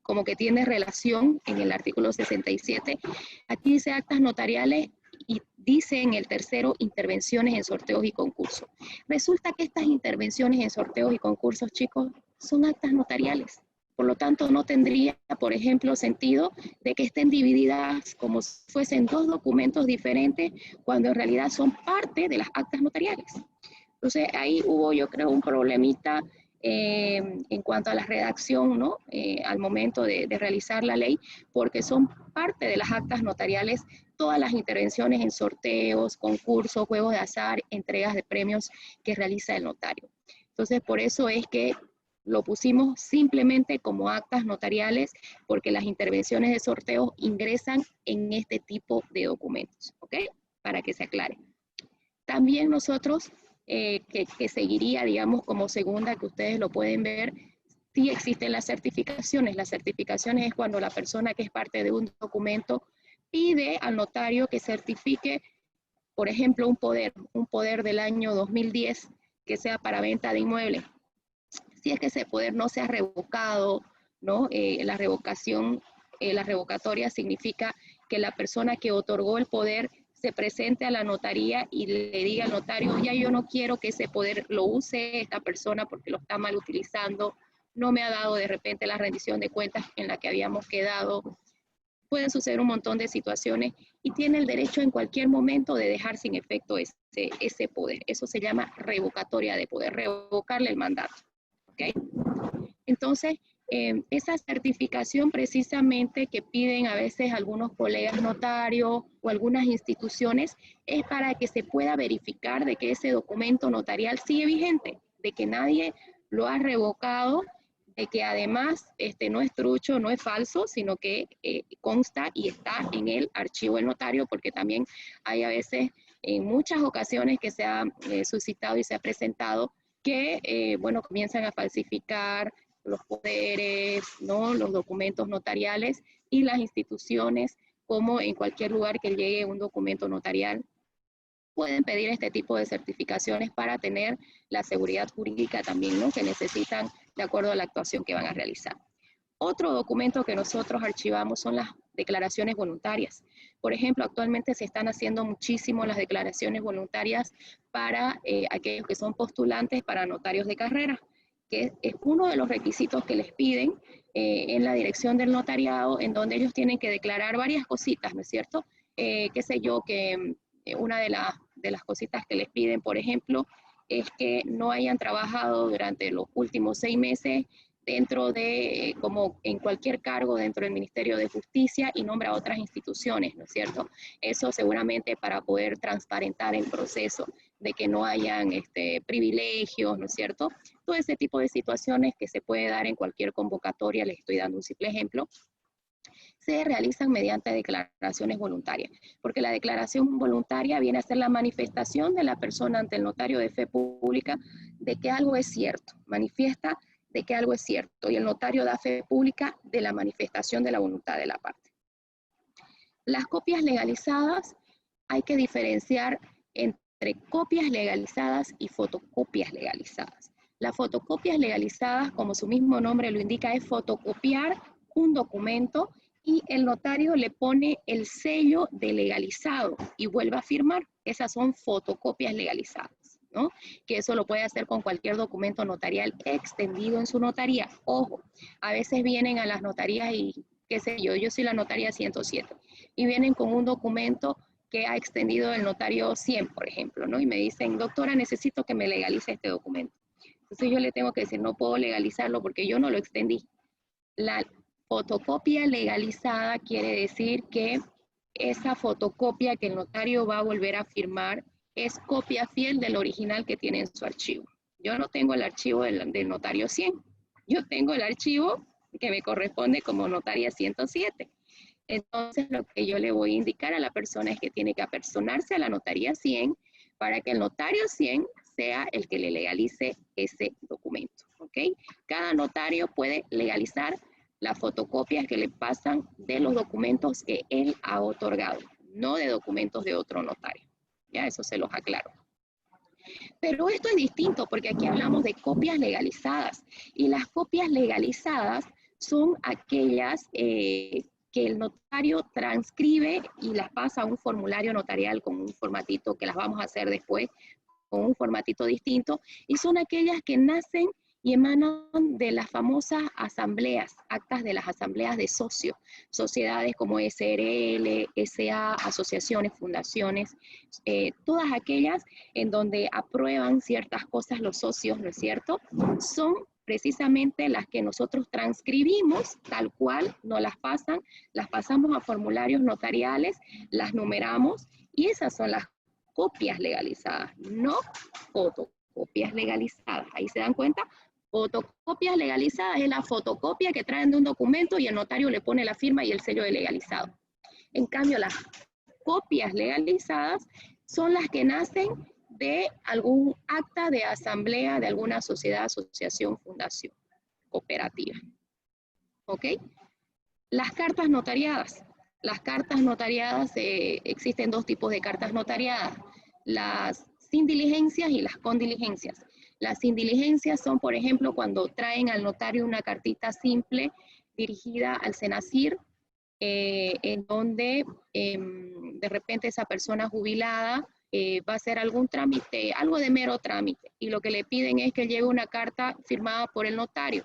como que tiene relación en el artículo 67. Aquí dice actas notariales y dice en el tercero intervenciones en sorteos y concursos. Resulta que estas intervenciones en sorteos y concursos, chicos, son actas notariales. Por lo tanto, no tendría, por ejemplo, sentido de que estén divididas como si fuesen 2 documentos diferentes, cuando en realidad son parte de las actas notariales. Entonces, ahí hubo, yo creo, un problemita en cuanto a la redacción, ¿no? Al momento de realizar la ley, porque son parte de las actas notariales todas las intervenciones en sorteos, concursos, juegos de azar, entregas de premios que realiza el notario. Entonces, por eso es que lo pusimos simplemente como actas notariales, porque las intervenciones de sorteo ingresan en este tipo de documentos, ¿ok? Para que se aclare. También nosotros, que seguiría, digamos, como segunda, que ustedes lo pueden ver, sí existen las certificaciones. Las certificaciones es cuando la persona que es parte de un documento pide al notario que certifique, por ejemplo, un poder del año 2010 que sea para venta de inmuebles. Si es que ese poder no se ha revocado, ¿no? La revocación, la revocatoria significa que la persona que otorgó el poder se presente a la notaría y le diga al notario, ya yo no quiero que ese poder lo use esta persona porque lo está mal utilizando, no me ha dado de repente la rendición de cuentas en la que habíamos quedado, pueden suceder un montón de situaciones y tiene el derecho en cualquier momento de dejar sin efecto ese poder. Eso se llama revocatoria de poder, revocarle el mandato. ¿Okay? Entonces, esa certificación precisamente que piden a veces algunos colegas notarios o algunas instituciones es para que se pueda verificar de que ese documento notarial sigue vigente, de que nadie lo ha revocado, de que además no es trucho, no es falso, sino que consta y está en el archivo del notario, porque también hay a veces, en muchas ocasiones que se ha suscitado y se ha presentado, que, bueno, comienzan a falsificar los poderes, ¿no? Los documentos notariales y las instituciones, como en cualquier lugar que llegue un documento notarial, pueden pedir este tipo de certificaciones para tener la seguridad jurídica también, ¿no? Que necesitan de acuerdo a la actuación que van a realizar. Otro documento que nosotros archivamos son las declaraciones voluntarias. Por ejemplo, actualmente se están haciendo muchísimo las declaraciones voluntarias para aquellos que son postulantes para notarios de carrera, que es uno de los requisitos que les piden en la dirección del notariado, en donde ellos tienen que declarar varias cositas, ¿no es cierto? Qué sé yo, que una de las cositas que les piden, por ejemplo, es que no hayan trabajado durante los últimos 6 meses dentro de, como en cualquier cargo dentro del Ministerio de Justicia y nombra a otras instituciones, ¿no es cierto? Eso seguramente para poder transparentar el proceso de que no hayan privilegios, ¿no es cierto? Todo ese tipo de situaciones que se puede dar en cualquier convocatoria, les estoy dando un simple ejemplo, se realizan mediante declaraciones voluntarias, porque la declaración voluntaria viene a ser la manifestación de la persona ante el notario de fe pública de que algo es cierto, manifiesta de que algo es cierto, y el notario da fe pública de la manifestación de la voluntad de la parte. Las copias legalizadas, hay que diferenciar entre copias legalizadas y fotocopias legalizadas. Las fotocopias legalizadas, como su mismo nombre lo indica, es fotocopiar un documento y el notario le pone el sello de legalizado y vuelve a firmar. Esas son fotocopias legalizadas, ¿no? Que eso lo puede hacer con cualquier documento notarial extendido en su notaría. Ojo, a veces vienen a las notarías y, qué sé yo soy la notaría 107, y vienen con un documento que ha extendido el notario 100, por ejemplo, ¿no? Y me dicen, doctora, necesito que me legalice este documento. Entonces yo le tengo que decir, no puedo legalizarlo porque yo no lo extendí. La fotocopia legalizada quiere decir que esa fotocopia que el notario va a volver a firmar es copia fiel del original que tiene en su archivo. Yo no tengo el archivo del notario 100, yo tengo el archivo que me corresponde como notaria 107. Entonces lo que yo le voy a indicar a la persona es que tiene que apersonarse a la notaría 100 para que el notario 100 sea el que le legalice ese documento, ¿ok? Cada notario puede legalizar las fotocopias que le pasan de los documentos que él ha otorgado, no de documentos de otro notario. Ya, eso se los aclaro. Pero esto es distinto porque aquí hablamos de copias legalizadas y las copias legalizadas son aquellas que el notario transcribe y las pasa a un formulario notarial con un formatito que las vamos a hacer después con un formatito distinto, y son aquellas que nacen y emanan de las famosas asambleas, actas de las asambleas de socios, sociedades como SRL, SA, asociaciones, fundaciones, todas aquellas en donde aprueban ciertas cosas los socios, ¿no es cierto? Son precisamente las que nosotros transcribimos tal cual, nos las pasan, las pasamos a formularios notariales, las numeramos, y esas son las copias legalizadas, no fotocopias legalizadas. Ahí se dan cuenta, fotocopias legalizadas es la fotocopia que traen de un documento y el notario le pone la firma y el sello de legalizado. En cambio, las copias legalizadas son las que nacen de algún acta de asamblea de alguna sociedad, asociación, fundación, cooperativa. ¿Ok? Las cartas notariadas. Las cartas notariadas, existen dos tipos de cartas notariadas, las sin diligencias y las con diligencias. Las sin diligencias son, por ejemplo, cuando traen al notario una cartita simple dirigida al Senacir, en donde de repente esa persona jubilada va a hacer algún trámite, algo de mero trámite, y lo que le piden es que lleve una carta firmada por el notario.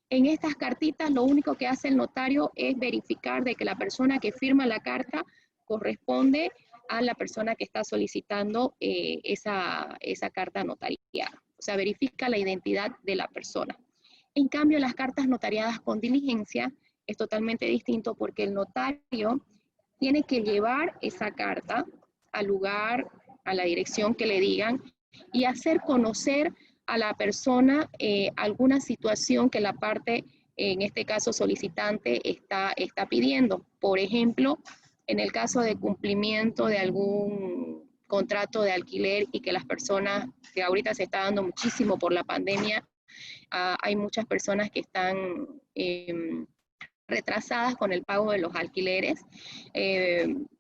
En estas cartitas lo único que hace el notario es verificar de que la persona que firma la carta corresponde a la persona que está solicitando esa carta notariada. O sea, verifica la identidad de la persona. En cambio, las cartas notariadas con diligencia es totalmente distinto porque el notario tiene que llevar esa carta al lugar, a la dirección que le digan y hacer conocer a la persona alguna situación que la parte, en este caso solicitante, está pidiendo. Por ejemplo, en el caso de cumplimiento de algún contrato de alquiler y que las personas, que ahorita se está dando muchísimo por la pandemia, hay muchas personas que están retrasadas con el pago de los alquileres,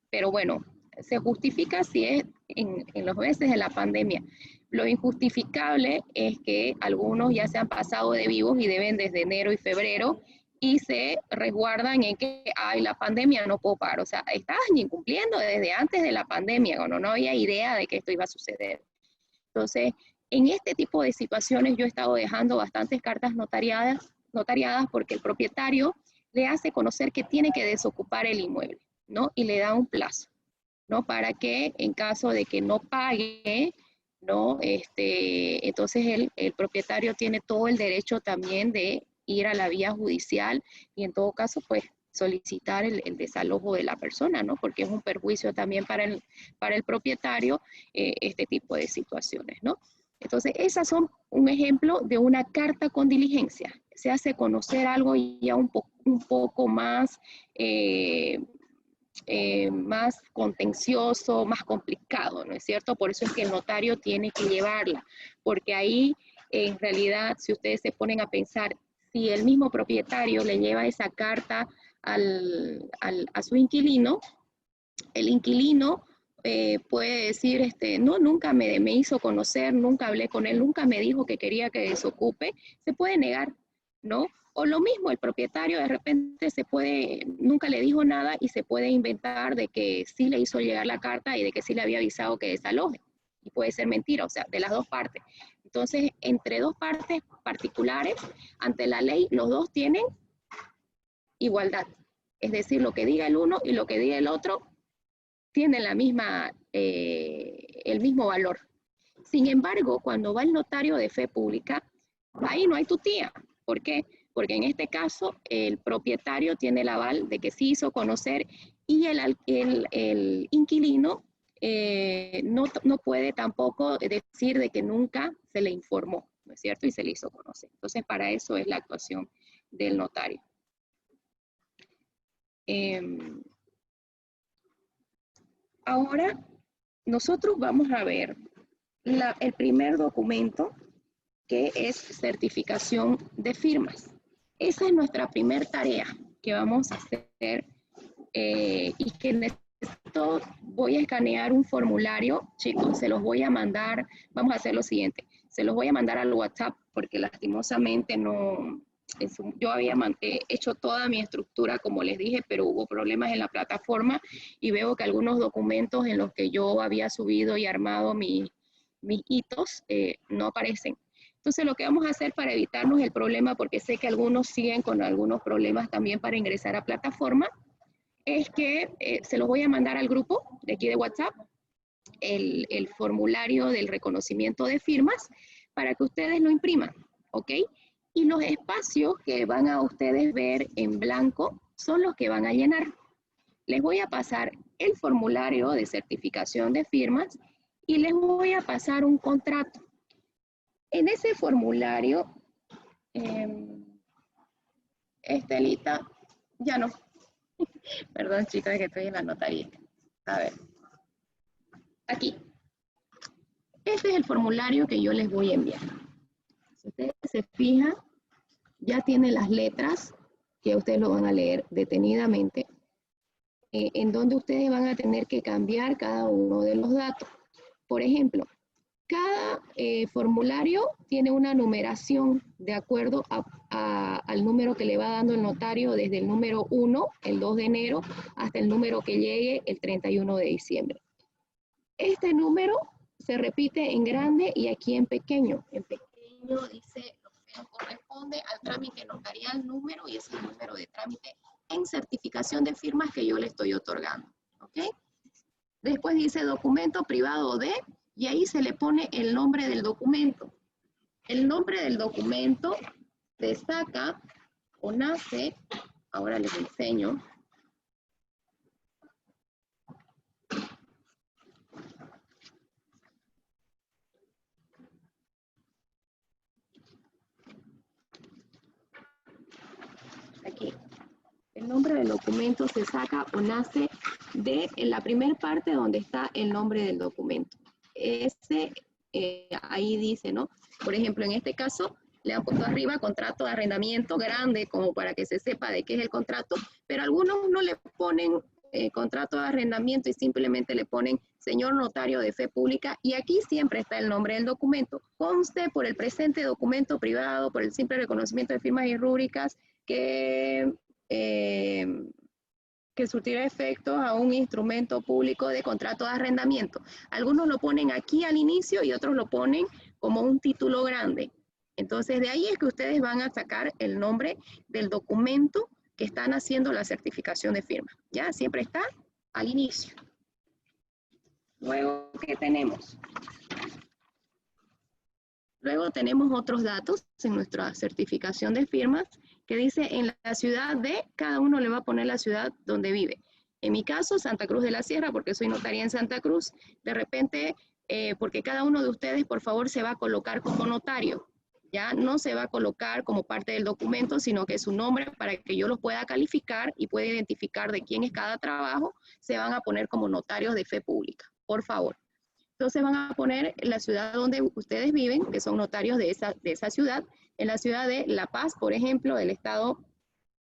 pero bueno, se justifica si es en los meses de la pandemia. Lo injustificable es que algunos ya se han pasado de vivos y deben desde enero y febrero y se resguardan en que, ay, la pandemia no puedo pagar. O sea, estabas incumpliendo desde antes de la pandemia, cuando no había idea de que esto iba a suceder. Entonces, en este tipo de situaciones yo he estado dejando bastantes cartas notariadas porque el propietario le hace conocer que tiene que desocupar el inmueble, ¿no? Y le da un plazo, ¿no? Para que en caso de que no pague, ¿no? Entonces el propietario tiene todo el derecho también de ir a la vía judicial y en todo caso, pues, solicitar el desalojo de la persona, ¿no? Porque es un perjuicio también para el propietario este tipo de situaciones, ¿no? Entonces, esas son un ejemplo de una carta con diligencia. Se hace conocer algo ya un poco más, más contencioso, más complicado, ¿no es cierto? Por eso es que el notario tiene que llevarla, porque ahí, en realidad, si ustedes se ponen a pensar, si el mismo propietario le lleva esa carta a su inquilino, el inquilino puede decir, no, nunca me hizo conocer, nunca hablé con él, nunca me dijo que quería que desocupe, se puede negar, ¿no? O lo mismo, el propietario de repente nunca le dijo nada y se puede inventar de que sí le hizo llegar la carta y de que sí le había avisado que desaloje. Y puede ser mentira, o sea, de las dos partes. Entonces, entre dos partes particulares, ante la ley, los dos tienen igualdad. Es decir, lo que diga el uno y lo que diga el otro tienen el mismo valor. Sin embargo, cuando va el notario de fe pública, ahí no hay tutía. ¿Por qué? Porque en este caso el propietario tiene el aval de que sí hizo conocer y el inquilino no puede tampoco decir de que nunca se le informó, ¿no es cierto? Y se le hizo conocer. Entonces, para eso es la actuación del notario. Ahora, nosotros vamos a ver el primer documento, que es certificación de firmas. Esa es nuestra primera tarea que vamos a hacer y que necesito, voy a escanear un formulario, chicos, se los voy a mandar, vamos a hacer lo siguiente, se los voy a mandar al WhatsApp porque lastimosamente no, yo había hecho toda mi estructura como les dije, pero hubo problemas en la plataforma y veo que algunos documentos en los que yo había subido y armado mis hitos no aparecen. Entonces, lo que vamos a hacer para evitarnos el problema, porque sé que algunos siguen con algunos problemas también para ingresar a plataforma, es que se los voy a mandar al grupo de aquí de WhatsApp, el formulario del reconocimiento de firmas, para que ustedes lo impriman, ¿ok? Y los espacios que van a ustedes ver en blanco son los que van a llenar. Les voy a pasar el formulario de certificación de firmas y les voy a pasar un contrato. En ese formulario, Estelita, ya no. Perdón, chicas, que estoy en la notaría. A ver. Aquí. Este es el formulario que yo les voy a enviar. Si ustedes se fijan, ya tiene las letras, que ustedes lo van a leer detenidamente, en donde ustedes van a tener que cambiar cada uno de los datos. Por ejemplo, cada formulario tiene una numeración de acuerdo al número que le va dando el notario desde el número 1, el 2 de enero, hasta el número que llegue el 31 de diciembre. Este número se repite en grande y aquí en pequeño. En pequeño dice lo que nos corresponde. corresponde al trámite notarial número, y es el número de trámite en certificación de firmas que yo le estoy otorgando. ¿Ok? Después dice documento privado de, y ahí se le pone el nombre del documento. El nombre del documento se saca o nace, ahora les enseño. Aquí. El nombre del documento se saca o nace de en la primera parte donde está el nombre del documento. Ahí dice, ¿no? Por ejemplo, en este caso, le han puesto arriba contrato de arrendamiento grande, como para que se sepa de qué es el contrato, pero algunos no le ponen contrato de arrendamiento y simplemente le ponen señor notario de fe pública, y aquí siempre está el nombre del documento. Conste por el presente documento privado, por el simple reconocimiento de firmas y rúbricas, que surtirá efectos a un instrumento público de contrato de arrendamiento. Algunos lo ponen aquí al inicio y otros lo ponen como un título grande. Entonces, de ahí es que ustedes van a sacar el nombre del documento que están haciendo la certificación de firma. Ya, siempre está al inicio. Luego, ¿qué tenemos? Luego tenemos otros datos en nuestra certificación de firmas que dice en la ciudad de, cada uno le va a poner la ciudad donde vive. En mi caso, Santa Cruz de la Sierra, porque soy notaria en Santa Cruz. De repente, porque cada uno de ustedes, por favor, se va a colocar como notario. Ya no se va a colocar como parte del documento, sino que su nombre, para que yo los pueda calificar y pueda identificar de quién es cada trabajo, se van a poner como notarios de fe pública, por favor. Entonces van a poner la ciudad donde ustedes viven, que son notarios de esa ciudad. En la ciudad de La Paz, por ejemplo, del Estado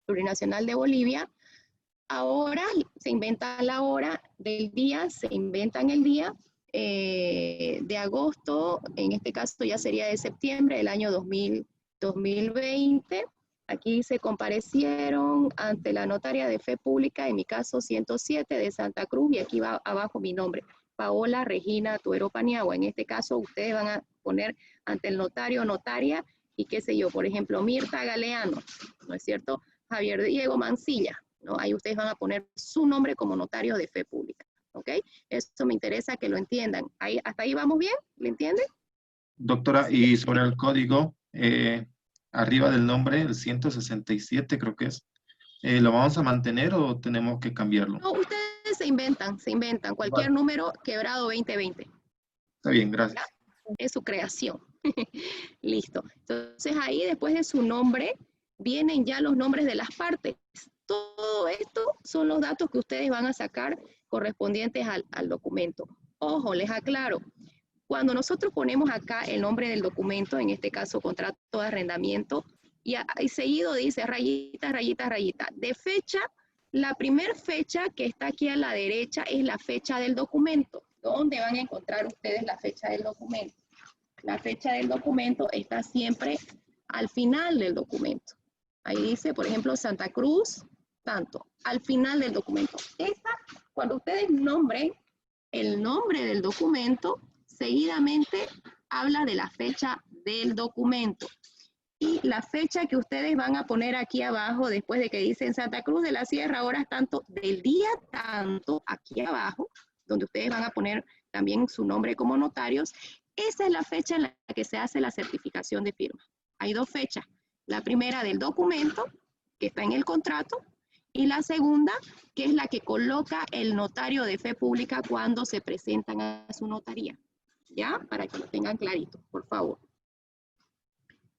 Plurinacional de Bolivia, ahora se inventa la hora del día, se inventan el día de agosto, en este caso ya sería de septiembre del año 2020. Aquí se comparecieron ante la notaria de fe pública, en mi caso 107 de Santa Cruz, y aquí va abajo mi nombre. Paola Regina Tuero Paniagua. En este caso, ustedes van a poner ante el notario, notaria, y qué sé yo, por ejemplo, Mirta Galeano, ¿no es cierto? Javier Diego Mancilla, ¿no? Ahí ustedes van a poner su nombre como notario de fe pública, ¿ok? Esto me interesa que lo entiendan. ¿Hasta ahí vamos bien? ¿Le entienden? Doctora, y sobre el código, arriba del nombre, el 167 creo que es, ¿lo vamos a mantener o tenemos que cambiarlo? No, ustedes se inventan cualquier número quebrado 2020. Está bien, gracias. Es su creación. Listo. Entonces ahí después de su nombre vienen ya los nombres de las partes. Todo esto son los datos que ustedes van a sacar correspondientes al documento. Ojo, les aclaro. Cuando nosotros ponemos acá el nombre del documento, en este caso contrato de arrendamiento, y seguido dice rayita, rayita, rayita. De fecha, la primera fecha que está aquí a la derecha es la fecha del documento. ¿Dónde van a encontrar ustedes la fecha del documento? La fecha del documento está siempre al final del documento. Ahí dice, por ejemplo, Santa Cruz, tanto, al final del documento. Cuando ustedes nombren el nombre del documento, seguidamente habla de la fecha del documento. Y la fecha que ustedes van a poner aquí abajo, después de que dicen Santa Cruz de la Sierra, horas tanto, del día tanto, aquí abajo, donde ustedes van a poner también su nombre como notarios, esa es la fecha en la que se hace la certificación de firma. Hay dos fechas. La primera del documento, que está en el contrato, y la segunda, que es la que coloca el notario de fe pública cuando se presentan a su notaría. ¿Ya? Para que lo tengan clarito, por favor.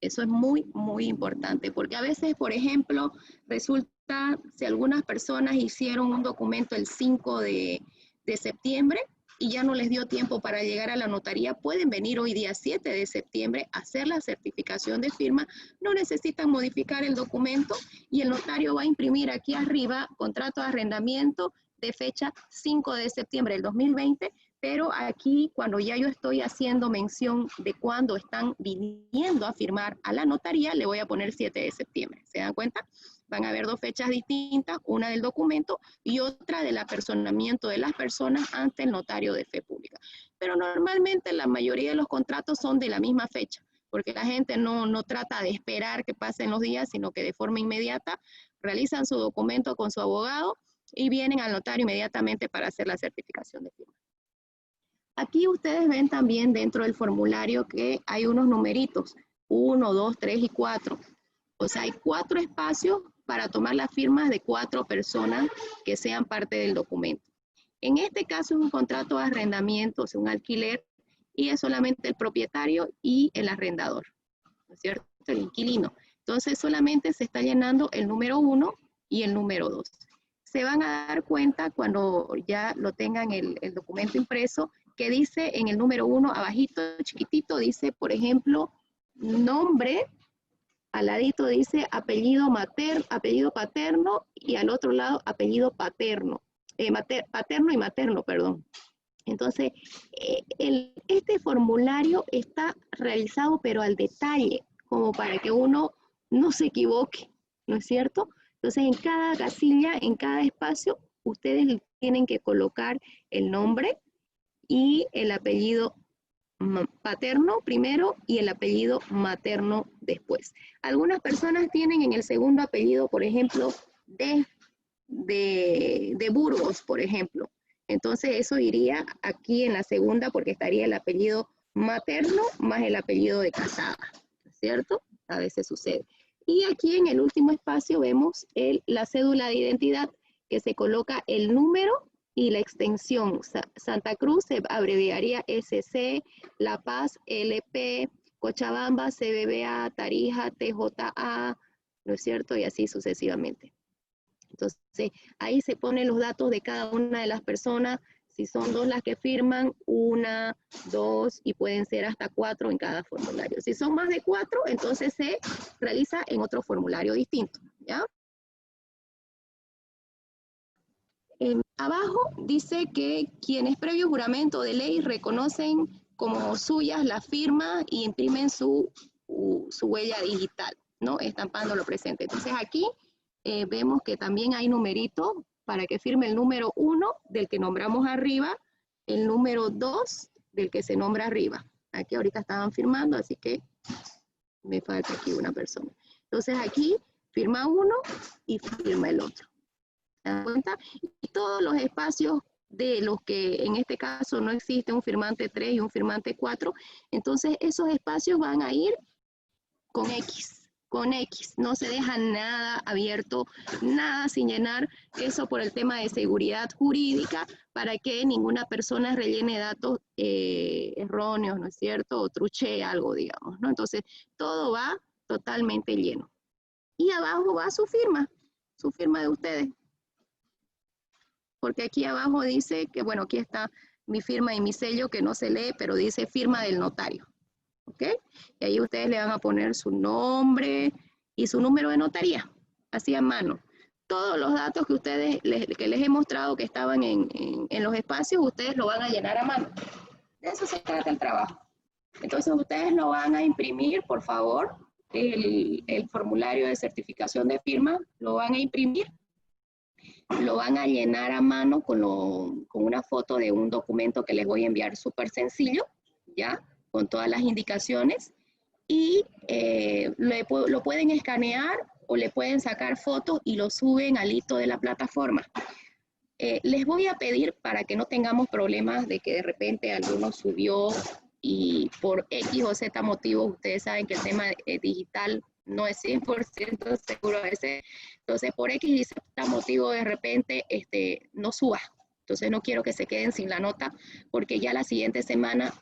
Eso es muy, muy importante, porque a veces, por ejemplo, resulta, si algunas personas hicieron un documento el 5 de septiembre y ya no les dio tiempo para llegar a la notaría, pueden venir hoy día 7 de septiembre a hacer la certificación de firma, no necesitan modificar el documento y el notario va a imprimir aquí arriba contrato de arrendamiento de fecha 5 de septiembre del 2020, pero aquí cuando ya yo estoy haciendo mención de cuándo están viniendo a firmar a la notaría, le voy a poner 7 de septiembre. ¿Se dan cuenta? Van a haber dos fechas distintas, una del documento y otra del apersonamiento de las personas ante el notario de fe pública. Pero normalmente la mayoría de los contratos son de la misma fecha. porque la gente no trata de esperar que pasen los días, sino que de forma inmediata realizan su documento con su abogado y vienen al notario inmediatamente para hacer la certificación de firma. Aquí ustedes ven también dentro del formulario que hay unos numeritos, 1, 2, 3 y 4. O sea, hay 4 espacios para tomar las firmas de 4 personas que sean parte del documento. En este caso es un contrato de arrendamiento, o sea, un alquiler, y es solamente el propietario y el arrendador, ¿no es cierto? El inquilino. Entonces solamente se está llenando el número 1 y el número 2. Se van a dar cuenta cuando ya lo tengan el documento impreso, que dice en el número 1, abajito, chiquitito, dice, por ejemplo, nombre, al ladito dice apellido paterno, y al otro lado apellido paterno, paterno y materno, perdón. Entonces, este formulario está realizado pero al detalle, como para que uno no se equivoque, ¿no es cierto? Entonces, en cada casilla, en cada espacio, ustedes tienen que colocar el nombre y el apellido paterno primero y el apellido materno después. Algunas personas tienen en el segundo apellido, por ejemplo, de Burgos, por ejemplo. Entonces eso iría aquí en la segunda porque estaría el apellido materno más el apellido de casada, ¿cierto? A veces sucede. Y aquí en el último espacio vemos la cédula de identidad, que se coloca el número y la extensión. Santa Cruz se abreviaría SC, La Paz, LP, Cochabamba, CBBA, Tarija, TJA, ¿no es cierto? Y así sucesivamente. Entonces, ahí se ponen los datos de cada una de las personas. Si son 2 las que firman, 1, 2 y pueden ser hasta 4 en cada formulario. Si son más de 4, entonces se realiza en otro formulario distinto, ¿ya? Abajo dice que quienes previo juramento de ley reconocen como suyas la firma y imprimen su huella digital, ¿no? Estampando lo presente. Entonces aquí vemos que también hay numeritos para que firme el número 1 del que nombramos arriba, el número 2 del que se nombra arriba. Aquí ahorita estaban firmando, así que me falta aquí una persona. Entonces aquí firma uno y firma el otro. ¿Se dan cuenta? Y todos los espacios de los que en este caso no existe un firmante 3 y un firmante 4, entonces esos espacios van a ir con X. Con X, no se deja nada abierto, nada sin llenar, eso por el tema de seguridad jurídica, para que ninguna persona rellene datos erróneos, ¿no es cierto? O truchee algo, digamos, ¿no? Entonces, todo va totalmente lleno. Y abajo va su firma de ustedes. Porque aquí abajo dice que, bueno, aquí está mi firma y mi sello que no se lee, pero dice firma del notario. ¿Ok? Y ahí ustedes le van a poner su nombre y su número de notaría, así a mano. Todos los datos que ustedes, que les he mostrado que estaban en los espacios, ustedes lo van a llenar a mano. De eso se trata el trabajo. Entonces ustedes lo van a imprimir, por favor, el formulario de certificación de firma, lo van a imprimir, lo van a llenar a mano con una foto de un documento que les voy a enviar súper sencillo, ¿ya? Con todas las indicaciones, y lo pueden escanear o le pueden sacar fotos y lo suben al hito de la plataforma. Les voy a pedir, para que no tengamos problemas de que de repente alguno subió y por X o Z motivo, ustedes saben que el tema digital no es 100% seguro a veces, entonces por X y Z motivo de repente no suba. Entonces no quiero que se queden sin la nota, porque ya la siguiente semana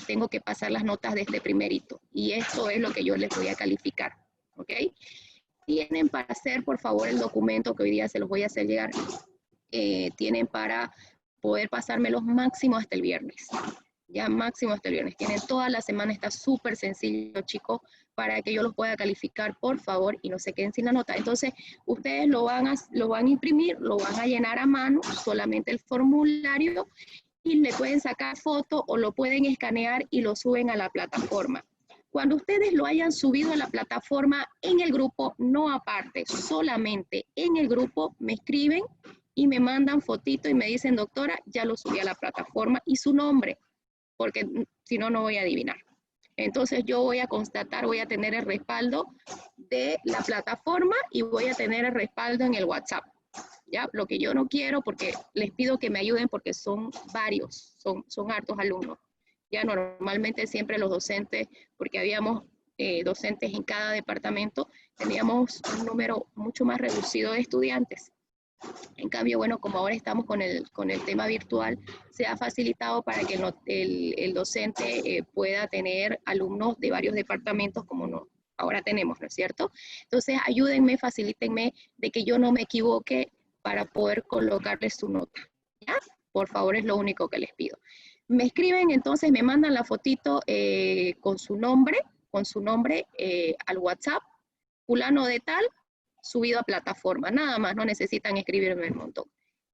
tengo que pasar las notas de este primer hito, y esto es lo que yo les voy a calificar, ¿ok? Tienen para hacer, por favor, el documento que hoy día se los voy a hacer llegar, tienen para poder pasármelos máximo hasta el viernes, ya máximo hasta el viernes, tienen toda la semana, está súper sencillo, chicos, para que yo los pueda calificar, por favor, y no se queden sin la nota. Entonces, ustedes lo van a imprimir, lo van a llenar a mano, solamente el formulario, y le pueden sacar foto o lo pueden escanear y lo suben a la plataforma. Cuando ustedes lo hayan subido a la plataforma en el grupo, no aparte, solamente en el grupo, me escriben y me mandan fotito y me dicen, doctora, ya lo subí a la plataforma y su nombre, porque si no, no voy a adivinar. Entonces yo voy a constatar, voy a tener el respaldo de la plataforma y voy a tener el respaldo en el WhatsApp. ¿Ya? Lo que yo no quiero, porque les pido que me ayuden porque son varios, son hartos alumnos. Ya normalmente siempre los docentes, porque habíamos docentes en cada departamento, teníamos un número mucho más reducido de estudiantes. En cambio, bueno, como ahora estamos con el tema virtual, se ha facilitado para que el docente pueda tener alumnos de varios departamentos como ahora tenemos, ¿no es cierto? Entonces, ayúdenme, facilítenme de que yo no me equivoque para poder colocarle su nota, ¿ya? Por favor, es lo único que les pido. Me escriben, entonces me mandan la fotito con su nombre al WhatsApp, fulano de tal, subido a plataforma, nada más, no necesitan escribirme el montón.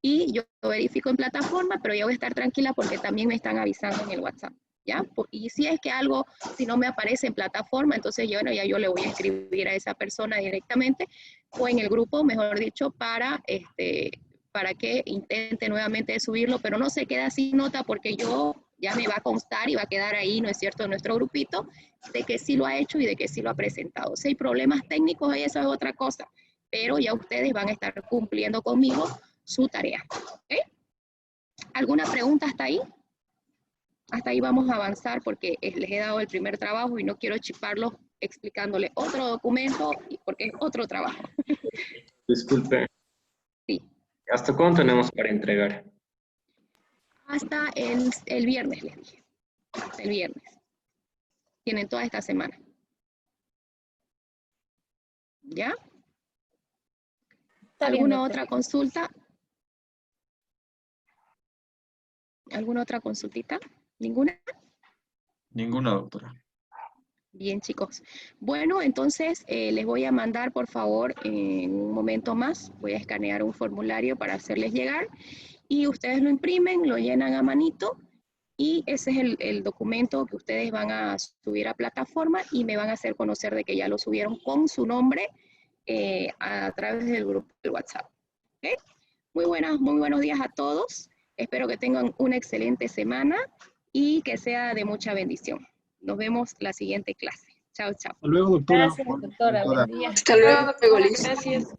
Y yo lo verifico en plataforma, pero ya voy a estar tranquila porque también me están avisando en el WhatsApp, ¿ya? Y si es que algo, si no me aparece en plataforma, entonces yo, bueno, ya yo le voy a escribir a esa persona directamente, o en el grupo, mejor dicho, para que intente nuevamente subirlo, pero no se queda sin nota porque yo ya me va a constar y va a quedar ahí, ¿no es cierto?, en nuestro grupito, de que sí lo ha hecho y de que sí lo ha presentado. Si hay problemas técnicos, eso es otra cosa, pero ya ustedes van a estar cumpliendo conmigo su tarea. ¿Okay? ¿Alguna pregunta hasta ahí? Hasta ahí vamos a avanzar porque les he dado el primer trabajo y no quiero chiparlos explicándole otro documento porque es otro trabajo. Disculpe. Sí. ¿Hasta cuándo tenemos para entregar? Hasta el viernes, les dije. Hasta el viernes. Tienen toda esta semana. ¿Ya? ¿Alguna otra consulta? ¿Alguna otra consultita? ¿Ninguna? Ninguna, doctora. Bien, chicos. Bueno, entonces les voy a mandar, por favor, en un momento más, voy a escanear un formulario para hacerles llegar y ustedes lo imprimen, lo llenan a manito y ese es el documento que ustedes van a subir a plataforma y me van a hacer conocer de que ya lo subieron con su nombre a través del grupo de WhatsApp. ¿Okay? Muy buenos días a todos. Espero que tengan una excelente semana y que sea de mucha bendición. Nos vemos la siguiente clase. Chao, chao. Hasta luego, doctora. Gracias, doctora. Buen día. Hasta luego, Liz. Gracias.